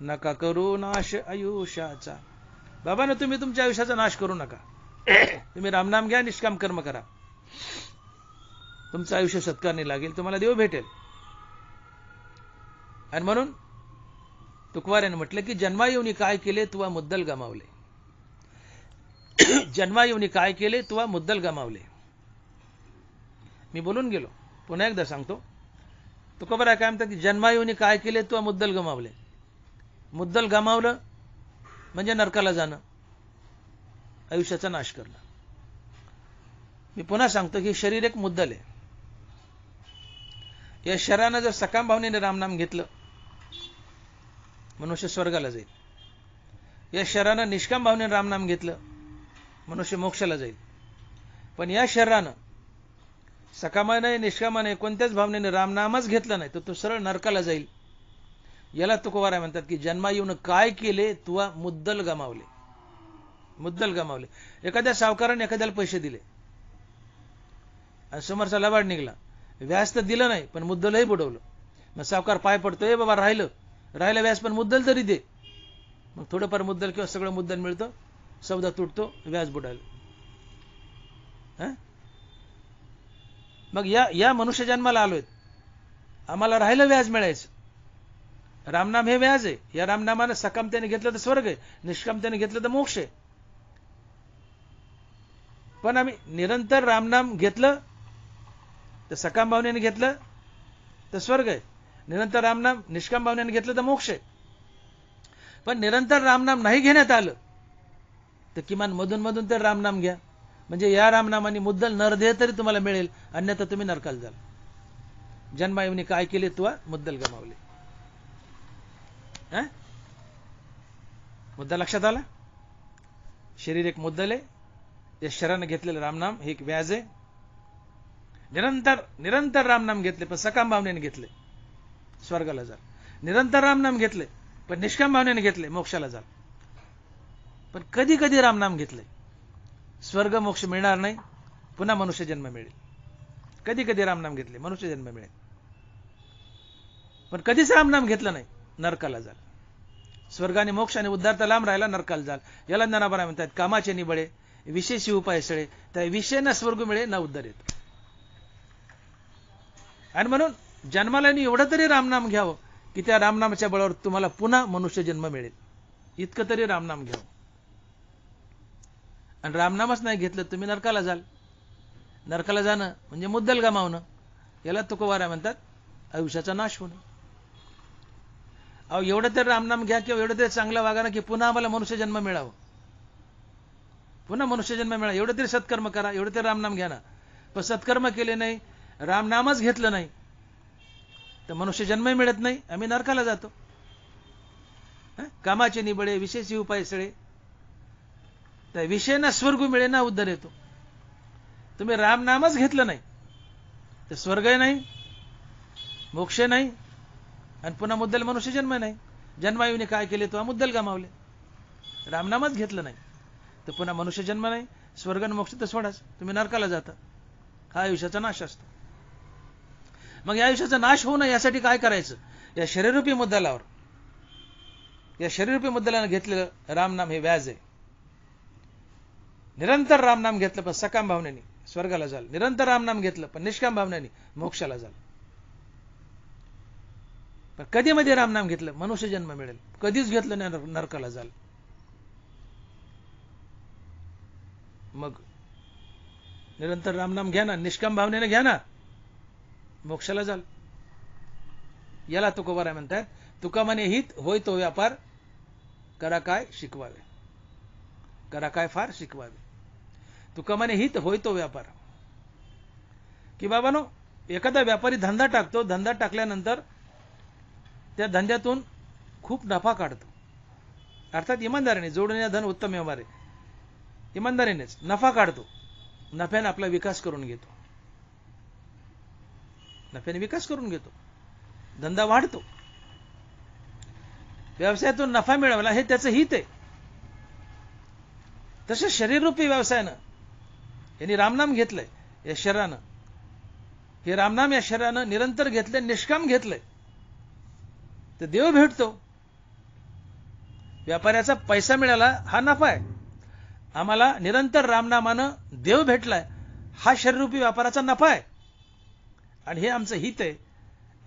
नका करू नाश आयुष्याचा. बाबांनो, तुम्ही तुमच्या आयुष्याचा नाश करू नका. तुम्ही रामनाम घ्या, निष्काम कर्म करा, तुमचं आयुष्य सत्कारणी लागेल, तुम्हाला देव भेटेल. आणि म्हणून तुकवार म्हटलं की जन्मा येऊनी काय केले तुवा मुद्दल गमावले. जन्मा येऊनी काय केले तुवा मुद्दल गमावले. मी बोलून गेलो पुन्हा एकदा सांगतो. तुकोबराय काय म्हणतात की जन्मायोनी काय केले तू मुद्दल गमावले. मुद्दल गमावलं म्हणजे नरकाला जाणं, आयुष्याचा नाश करणं. मी पुन्हा सांगतो की शरीर एक मुद्दल आहे. या शरीरानं जर सकाम भावनेने रामनाम घेतलं मनुष्य स्वर्गाला जाईल. या शरीरानं निष्काम भावनेने रामनाम घेतलं मनुष्य मोक्षाला जाईल. पण या शरीरानं सकामाने निष्कामाने कोणत्याच भावनेने रामनामच घेतलं नाही तर तो सरळ नरकाला जाईल. याला तुकोबाराय म्हणतात की जन्मा येऊन काय केले तू मुद्दल गमावले. मुद्दल गमावले. एखाद्या सावकाराने एखाद्याला पैसे दिले आणि समोरचा लबाड निघाला, व्याज तर दिलं नाही पण मुद्दलही बुडवलं. मग सावकार पाय पडतोय, बाबा राहिलं व्याज पण मुद्दल तरी दे. मग थोडंफार मुद्दल किंवा सगळं मुद्दल मिळतं, सौदा तुटतो, व्याज बुडायला. मग या मनुष्य जन्माला आलोय, आम्हाला राहिलं व्याज मिळायचं. रामनाम हे व्याज आहे. या रामनामानं सकामतेने घेतलं तर स्वर्ग आहे, निष्कामतेने घेतलं तर मोक्ष आहे. पण आम्ही निरंतर रामनाम घेतलं तर सकाम भावनेने घेतलं तर स्वर्ग आहे, निरंतर रामनाम निष्काम भावनेने घेतलं तर मोक्ष आहे. पण निरंतर रामनाम नाही घेण्यात आलं तर किमान मधून मधून तर रामनाम घ्या. म्हणजे या रामनामाने मुद्दल नरदेह तरी तुम्हाला मिळेल, अन्यथा तुम्ही नरकाला जाल. जन्मायोनी काय केले तू मुद्दल गमावले. मुद्दा लक्षात आला. शरीर एक मुद्दल आहे. या शरीराने घेतलेलं रामनाम हे एक व्याज आहे. निरंतर रामनाम घेतले पण सकाम भावनेने घेतले स्वर्गाला जाल. निरंतर रामनाम घेतले पण निष्काम भावनेने घेतले मोक्षाला जाल. पण कधी कधी रामनाम घेतले स्वर्ग मोक्ष मिळणार नाही, पुन्हा मनुष्य जन्म मिळेल. कधी कधी रामनाम घेतले मनुष्य जन्म मिळेल. पण कधीच रामनाम घेतलं नाही नरकाला जाल. स्वर्ग आणि मोक्ष आणि उद्धार तर लांब राहिला, नरकाला जाल. याला ज्ञानाबाई म्हणतात कामाचे निबळे विशेषी उपाय सळे, त्या विषय ना स्वर्ग मिळे ना उद्धार येतो. आणि म्हणून जन्माला एवढं तरी रामनाम घ्यावं की त्या रामनामाच्या बळावर तुम्हाला पुन्हा मनुष्य जन्म मिळेल. इतकं तरी रामनाम घ्यावं. आणि रामनामच नाही घेतलं तुम्ही नरकाला जाल. नरकाला जाणं म्हणजे मुद्दल गमावणं. याला तुकोबाराय म्हणतात आयुष्याचा नाश होणं. अहो एवढं तरी रामनाम घ्या किंवा एवढं तरी चांगलं वागा ना की पुन्हा आम्हाला मनुष्य जन्म मिळावं, पुन्हा मनुष्य जन्म मिळावा. एवढं तरी सत्कर्म करा, एवढं तरी रामनाम घ्या ना. पण सत्कर्म केले नाही, रामनामच घेतलं नाही तर मनुष्य जन्मही मिळत नाही, आम्ही नरकाला जातो. कामाचे निबळे विशेषी उपाय सळे, त्या विषय ना स्वर्ग मिळे ना उद्धार येतो. तुम्ही रामनामच घेतलं नाही तर स्वर्ग नाही, मोक्ष नाही आणि पुन्हा मुद्दल मनुष्य जन्म नाही. जन्मायोनी काय केले तो मुद्दल गमावले. रामनामच घेतलं नाही तर पुन्हा मनुष्य जन्म नाही, स्वर्ग आणि मोक्ष तर सोडाच, तुम्ही नरकाला जाता. हा आयुष्याचा नाश असतो. मग या आयुष्याचा नाश होऊ नये यासाठी काय करायचं. या शरीररूपी मुद्दलावर, या शरीररूपी मुद्दलानं घेतलेलं रामनाम हे व्याज आहे. निरंतर रामनाम घेतलं पण सकाम भावनेने स्वर्गाला जाल. निरंतर रामनाम घेतलं पण निष्काम भावनेने मोक्षाला जाल. पण कधी मध्ये रामनाम घेतलं मनुष्य जन्म मिळेल, कधीच घेतलं नाही नरकाला जाल. मग निरंतर रामनाम घ्या ना, निष्काम भावनेने घ्या ना, मोक्षाला जाल. याला तुकोबाराय म्हणतात तुका म्हणे हित होय तो व्यापार, करा काय शिकवावे. करा काय फार शिकवावे. तुका म्हणे हित होय तो व्यापार. की बाबानो एखादा व्यापारी धंदा टाकतो, धंदा टाकल्यानंतर त्या धंद्यातून खूप नफा काढतो. अर्थात इमानदारीने, जोडणे धन उत्तम व्यवहार आहे, इमानदारीनेच नफा काढतो. नफ्याने आपला विकास करून घेतो, नफ्याने विकास करून घेतो, धंदा वाढतो. व्यवसायातून नफा मिळवला हे त्याचं हित आहे. तसं शरीररूपी व्यवसायानं यांनी रामनाम घेतलंय या शरीरानं. हे रामनाम या शरीरानं निरंतर घेतलंय, निष्काम घेतलंय तर देव भेटतो. व्यापाऱ्याचा पैसा मिळाला हा नफा आहे. आम्हाला निरंतर रामनामानं देव भेटलाय हा शरीररूपी व्यापाराचा नफा आहे आणि हे आमचं हित आहे.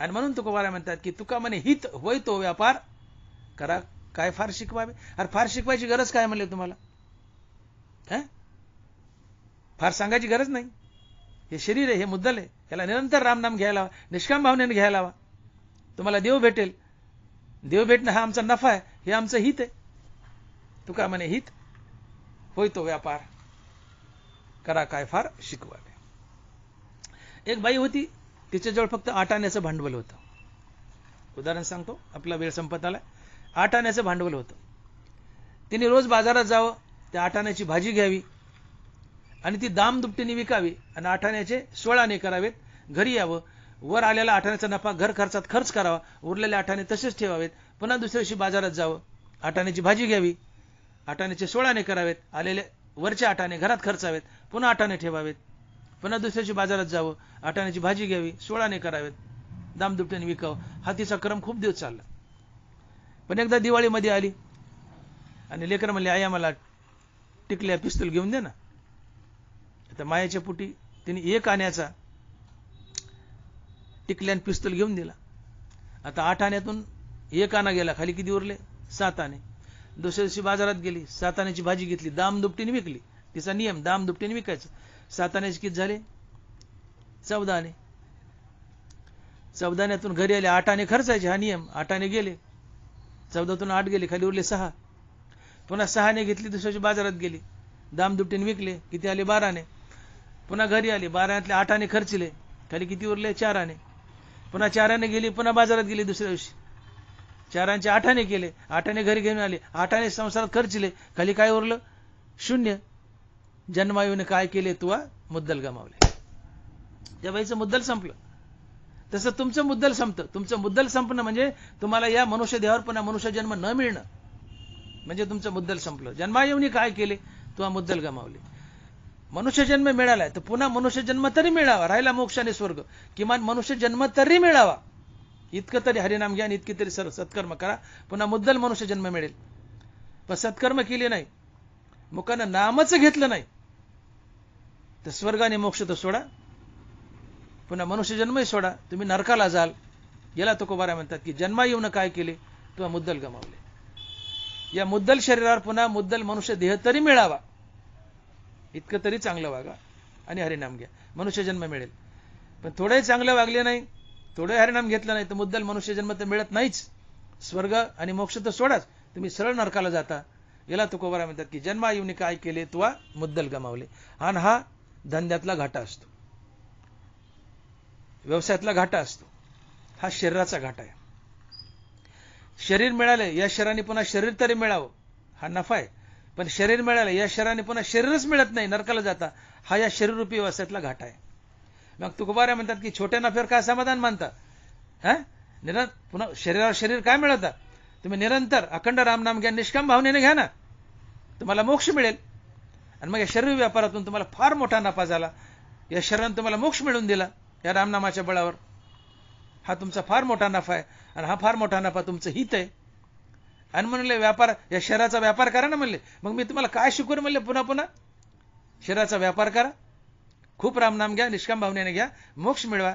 आणि म्हणून तुकोबाराय म्हणतात की तुका म्हणे हित होय तो व्यापार, करा काय फार शिकवावे. अरे फार शिकवायची गरज काय म्हणले तुम्हाला. फार सांगायची गरज नाही. हे शरीर आहे, हे मुद्दल आहे, याला निरंतर रामनाम घ्यायला हवा, निष्काम भावनेने घ्यायला हवा. तुम्हाला देव भेटेल. देव भेटणं हा आमचा नफा आहे, हे आमचं हित आहे. तुका म्हणे हित होय तो व्यापार, करा काय फार शिकवावे. एक बाई होती, तिच्याजवळ फक्त 8 आण्याचं भांडवल होतं. उदाहरण सांगतो, आपला वेळ संपत आला. 8 आण्याचं भांडवल होतं. तिने रोज बाजारात जावं, त्या 8 आण्याची भाजी घ्यावी आणि ती दामदुपटीने विकावी आणि 8 आण्याचे 16 आणे करावेत. घरी यावं, वर आलेला 8 आण्याचा नफा घर खर्चात खर्च करावा, उरलेले 8 आणे तसेच ठेवावेत. पुन्हा दुसऱ्या दिवशी बाजारात जावं, 8 आण्याची भाजी घ्यावी, 8 आण्याचे 16 आणे करावेत, आलेले वरचे 8 आणे घरात खर्चावेत, पुन्हा 8 आणे ठेवावेत. पुन्हा दुसऱ्या दिवशी बाजारात जावं, 8 आण्याची भाजी घ्यावी, 16 आणे करावेत, दामदुपटीने विकावं. हा तिचा क्रम खूप दिवस चालला. पण एकदा दिवाळीमध्ये आली आणि लेकरं म्हणले, आई आम्हाला टिकल्या पिस्तूल घेऊन दे ना. आता मायाच्या पोटी तिने 1 आण्याचा टिकल्यान पिस्तूल घेऊन दिला. आता 8 आण्यातून 1 आना गेला, खाली किती उरले? 7 आणे. दुसऱ्या दिवशी बाजारात गेली, 7 आण्याची भाजी घेतली, दामदुपटीने विकली. तिचा नियम दामदुपटीने विकायचं. 7 आण्याचे किती झाले? 14 आणे. 14 आण्यातून घरी आले, 8 आणे खर्चायचे, हा नियम. 8 आणे गेले, 14तून 8 गेले, खाली उरले 6. पुन्हा 6 आणे घेतली, दुसऱ्या दिवशी बाजारात गेली, दामदुपटीने विकले, किती आले? 12 आणे. पुन्हा घरी आली, 12 आण्यातले 8 आणे खर्चले, खाली किती उरले? 4 आणे. पुन्हा 4 आणे गेली, पुन्हा बाजारात गेली दुसऱ्या दिवशी, 4 आण्याचे 8 आणे केले, 8 आणे घरी घेऊन आले, 8 आणे संसारात खर्चले, खाली काय उरलं? 0. जन्मायूने काय केले तुवा मुद्दल गमावले. त्या बाईचं मुद्दल संपलं. तसं तुमचं मुद्दल संपतं. तुमचं मुद्दल संपणं म्हणजे तुम्हाला या मनुष्य देहावर पुन्हा मनुष्य जन्म न मिळणं, म्हणजे तुमचं मुद्दल संपलं. जन्मायूने काय केले तुवा मुद्दल गमावले. मनुष्य जन्म मिळालाय तर पुन्हा मनुष्य जन्म तरी मिळावा. राहिला मोक्ष आणि स्वर्ग, किमान मनुष्य जन्म तरी मिळावा. इतकं तरी हरिनाम घ्या आणि इतकी तरी सत्कर्म करा, पुन्हा मुद्दल मनुष्य जन्म मिळेल. पण सत्कर्म केले नाही, मुखानं नामच घेतलं नाही, तर स्वर्ग आणि मोक्ष तर सोडा, पुन्हा मनुष्य जन्मही सोडा, तुम्ही नरकाला जाल. याला तुकोबारा म्हणतात की जन्मा येऊन काय केले तुला मुद्दल गमावले. या मुद्दल शरीरावर पुन्हा मुद्दल मनुष्य देह तरी मिळावा, इतकं तरी चांगलं वागा आणि हरिनाम घ्या, मनुष्य जन्म मिळेल. पण थोडे चांगले वागले नाही, थोडे हरिनाम घेतलं नाही, तर मुद्दल मनुष्य जन्म तर मिळत नाहीच. स्वर्ग आणि मोक्ष तर सोडाच, तुम्ही सरळ नरकाला जाता. याला तुकोबारा म्हणतात की जन्मा येऊन काय केले तुवा मुद्दल गमावले. आणि हा धंद्यातला घाटा असतो, व्यवसायातला घाटा असतो, हा शरीराचा घाटा आहे. शरीर मिळाले, या शरीराने पुन्हा शरीर तरी मिळावं, हा नफा आहे. पण शरीर मिळाले, या शरीराने पुन्हा शरीरच मिळत नाही, नरकाला जाता, हा या शरीररूपी व्यवसायातला घाटा आहे. मग तुकोबारा म्हणतात की छोट्या नफ्यावर काय समाधान मानता? पुन्हा शरीरावर शरीर काय मिळवता? तुम्ही निरंतर अखंड रामनाम घ्या, निष्काम भावनेने घ्या ना, तुम्हाला मोक्ष मिळेल. आणि मग या शरीर व्यापारातून तुम्हाला फार मोठा नफा झाला, या शरीराने तुम्हाला मोक्ष मिळवून दिला या रामनामाच्या बळावर. हा तुमचा फार मोठा नफा आहे आणि हा फार मोठा नफा तुमचं हित आहे. आणि म्हणले व्यापार, या शरीराचा व्यापार करा ना म्हणले. मग मी तुम्हाला काय शिकवून म्हणले? पुन्हा पुन्हा शरीराचा व्यापार करा, खूप रामनाम घ्या, निष्काम भावनेने घ्या, मोक्ष मिळवा,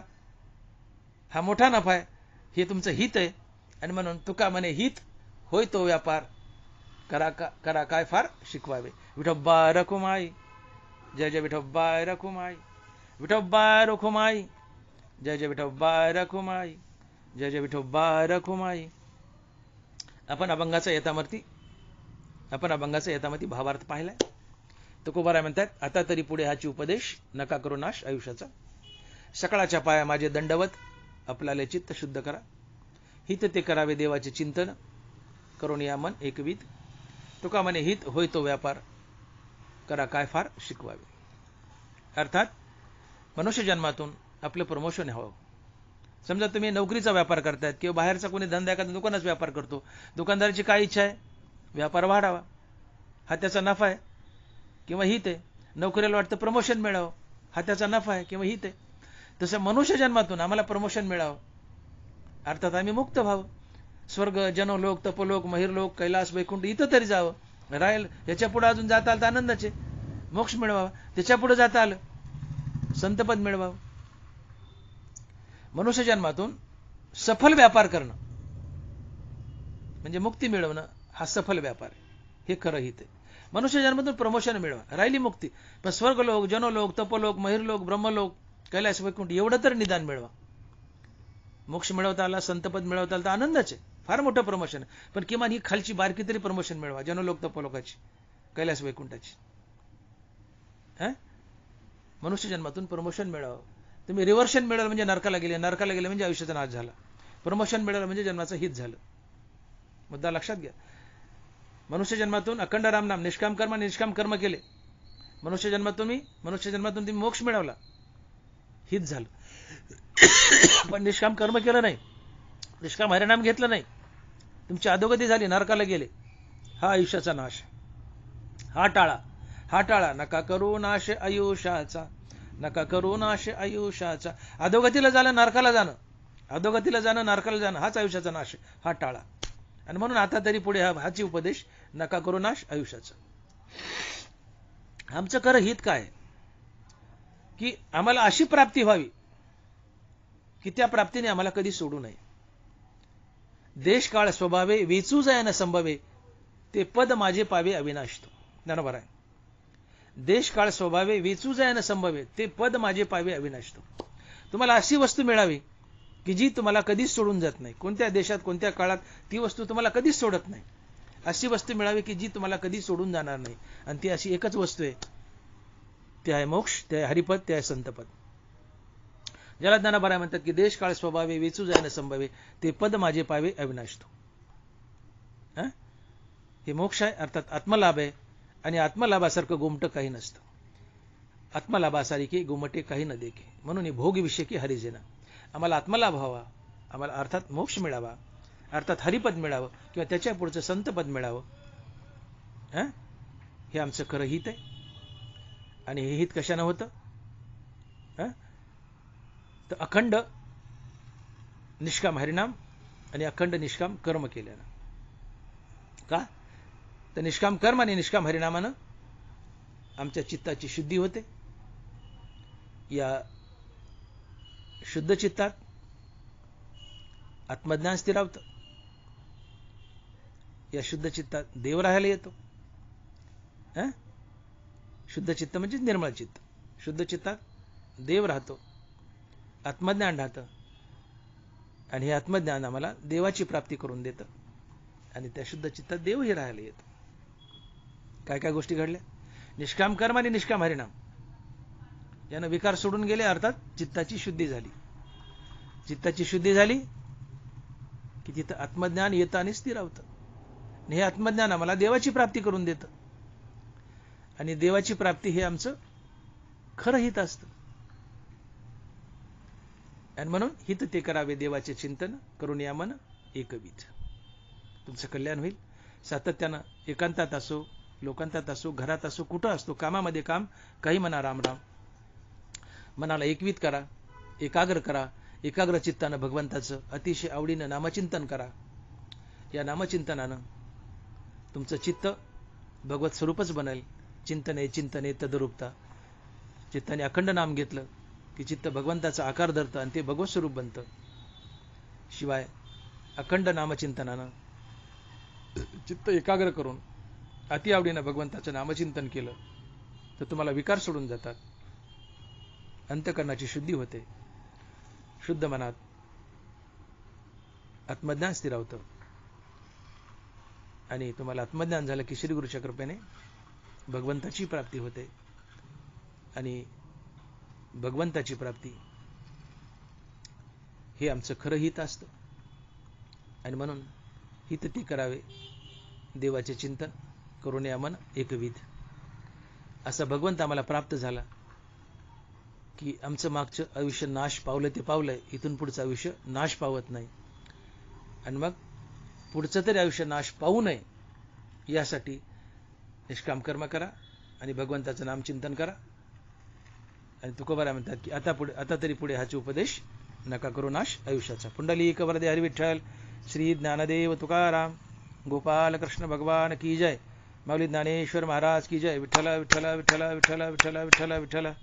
हा मोठा नफा आहे, हे तुमचं हित आहे. आणि म्हणून तुका म्हणे हित होय तो व्यापार, करा काय फार शिकवावे. विठोबा रखुमाई, जय जय विठोबा रखुमाई, विठोबा रखुमाई, जय जय विठोबा रखुमाई, जय जय विठोबा रखुमाई. आपण अभंगाचा यथामती भावार्थ पाहिलाय. तुकोबाराय म्हणतात, आता तरी पुढे हाची उपदेश, नका करू नाश आयुष्याचा. सकाळच्या पाया माझे दंडवत, आपल्याला चित्त शुद्ध करा. हित ते करावे देवाचे चिंतन, करून या मन एकविध. तुका म्हणे हित होय तो व्यापार, करा काय फार शिकवावे. अर्थात मनुष्य जन्मातून आपलं प्रमोशन हवं. समजा तुम्ही नोकरीचा व्यापार करतायत किंवा बाहेरचा कोणी धंदा एखादा दुकानाचा व्यापार करतो, दुकानदाराची काय इच्छा आहे? व्यापार वाढावा, हा त्याचा नफा आहे किंवा हित आहे. नोकरीला वाटतं प्रमोशन मिळावं, हा त्याचा नफा आहे किंवा हित आहे. तसं मनुष्य जन्मातून आम्हाला प्रमोशन मिळावं, अर्थात आम्ही मुक्त व्हावं, स्वर्ग, जनलोक, तपलोक, महिरलोक, कैलास, वैकुंठ इथं तरी जावं. राहील याच्या पुढे अजून जाता आलं तर आनंदाचे, मोक्ष मिळवावा. त्याच्या पुढे जाता आलं संतपद मिळवावं. मनुष्य जन्मातून सफल व्यापार करणं म्हणजे मुक्ती मिळवणं, हा सफल व्यापार आहे, हे खरं हित आहे. मनुष्य जन्मातून प्रमोशन मिळवा, राहिली मुक्ती. पण स्वर्गलोक, जनलोक, तपलोक, महिरलोक, ब्रह्मलोक कैलास वैकुंठ एवढं तर निदान मिळवा. मोक्ष मिळवता आला, संतपद मिळवता आला तर आनंदच आहे, फार मोठं प्रमोशन आहे. पण किमान ही खालची बारकी तरी प्रमोशन मिळवा, जनलोक तपोलोकाची, कैलास वैकुंठाची. मनुष्य जन्मातून प्रमोशन मिळावं. तुम्ही रिव्हर्शन मिळालं म्हणजे नरकाला गेले, नरकाला गेले म्हणजे आयुष्याचा नाश झाला. प्रमोशन मिळालं म्हणजे जन्माचं हित झालं. मुद्दा लक्षात घ्या. मनुष्य जन्मातून अखंड राम नाम, निष्काम कर्म आणि निष्काम कर्म केले. मनुष्य जन्मातून तुम्ही मोक्ष मिळवला, हित झालं. पण निष्काम कर्म केलं नाही, निष्काम हरिनाम घेतलं नाही, तुमची अधोगती झाली, नरकाला गेले, हा आयुष्याचा नाश. हा टाळा. नका करू नाश आयुष्याचा, नका करू नाश आयुष्याचा. अधोगतीला जाणं, नरकाला जाणं, हाच आयुष्याचा नाश, हा टाळा. आणि म्हणून आता तरी पुढे हाची उपदेश, नका करू नाश आयुष्याचा. आमचं खरं हित काय, की आम्हाला अशी प्राप्ती व्हावी की त्या प्राप्तीने आम्हाला कधी सोडू नये. देश काळ स्वभावे वेचू जाय न संभवे, ते पद माझे पावे अविनाश तो. बरोबर आहे. देश काळ स्वभावे वेचू जाय न संभवे, ते पद माझे पावे अविनाश तो. तुम्हाला अशी वस्तू मिळावी की जी तुम्हाला कधीच सोडून जात नाही. कोणत्या देशात, कोणत्या काळात ती वस्तू तुम्हाला कधीच सोडत नाही. अशी वस्तू मिळावी की जी तुम्हाला कधी सोडून जाणार नाही. आणि ती अशी एकच वस्तू आहे, ते आहे मोक्ष, ते आहे हरिपद, ते आहे संतपद. ज्याला ज्ञानोबा म्हणतात की देश काळ स्वभावे वेचू जाय न संभवे, ते पद माझे पावे अविनाश तो. हे मोक्ष आहे, अर्थात आत्मलाभ आहे. आणि आत्मलाभासारखं गोमटं काही नसतं. आत्मलाभासारखे गोमटे काही न देखे. म्हणून भोगविषय की हरिजेना. आम्हाला आत्मलाभ व्हावा, आम्हाला अर्थात मोक्ष मिळावा, अर्थात हरिपद मिळावं, किंवा त्याच्या पुढचं संतपद मिळावं, हे आमचं खरं हित आहे. आणि हे हित कशानं होतं, तर अखंड निष्काम हरिनाम आणि अखंड निष्काम कर्म केल्यानं. का, तर निष्काम कर्म आणि निष्काम हरिनामानं आमच्या चित्ताची शुद्धी होते. या शुद्ध चित्तात आत्मज्ञान स्थिरावतं. या शुद्ध चित्तात देव राहायला येतो. शुद्ध चित्त म्हणजे निर्मळ चित्त. शुद्ध चित्तात देव राहतो, आत्मज्ञान राहतं. आणि हे आत्मज्ञान आम्हाला देवाची प्राप्ती करून देतं. आणि त्या शुद्ध चित्तात देवही राहायला येतो. काय काय गोष्टी घडल्या, निष्काम कर्म आणि निष्काम हरिनाम यानं विकार सोडून गेले, अर्थात चित्ताची शुद्धी झाली. चित्ताची शुद्धी झाली की तिथं आत्मज्ञान येतं आणि स्थिरावतं. हे आत्मज्ञान आम्हाला देवाची प्राप्ती करून देतं. आणि देवाची प्राप्ती हे आमचं खरं हित असतं. आणि म्हणून हित ते करावे देवाचे चिंतन, करून या मन एकविध. तुमचं कल्याण होईल. सातत्यानं एकांतात असो, लोकांतात असो, घरात असो, कुठं असतो, कामामध्ये काम, काही म्हणा राम राम. मनाला एकविध करा, एकाग्र करा. एकाग्र चित्तानं भगवंताचं अतिशय आवडीनं नामचिंतन करा. या नामचिंतनानं तुमचं चित्त भगवत स्वरूपच बनेल. चिंतने तदरूपता. चित्ताने अखंड नाम घेतलं की चित्त भगवंताचा आकार धरतं आणि ते भगवत स्वरूप बनतं. शिवाय अखंड नामचिंतनानं चित्त एकाग्र करून अति आवडीनं भगवंताचं नामचिंतन केलं तर तुम्हाला विकार सोडून जातात. अंतःकरणाची शुद्धी होते. शुद्ध मनात आत्मज्ञान स्थिरावतं. आणि तुम्हाला आत्मज्ञान झालं की श्री गुरुच्या कृपेने भगवंताची प्राप्ती होते. आणि भगवंताची प्राप्ती हे आमचं खरं हित असतं. आणि म्हणून हित ते करावे देवाचे चिंतन, करून या मन एकविध. असा भगवंत आम्हाला प्राप्त झाला की आमचं मागचं आयुष्य नाश पावलं ते पावलंय, इथून पुढचं आयुष्य नाश पावत नाही. आणि मग पुढचं तरी आयुष्य नाश पावू नये यासाठी निष्काम कर्म करा आणि भगवंताचं नामचिंतन करा. आणि तुकोबारा म्हणतात की आता तरी पुढे हाचे उपदेश, नका करू नाश आयुष्याचा. पुंडलिक वरदे हरी विठ्ठल. श्री ज्ञानदेव तुकाराम गोपाल कृष्ण भगवान की जय. माऊली ज्ञानेश्वर महाराज की जय. विठ्ठला विठ्ठला विठ्ठला विठ्ठला विठ्ठला विठ्ठला विठ्ठला.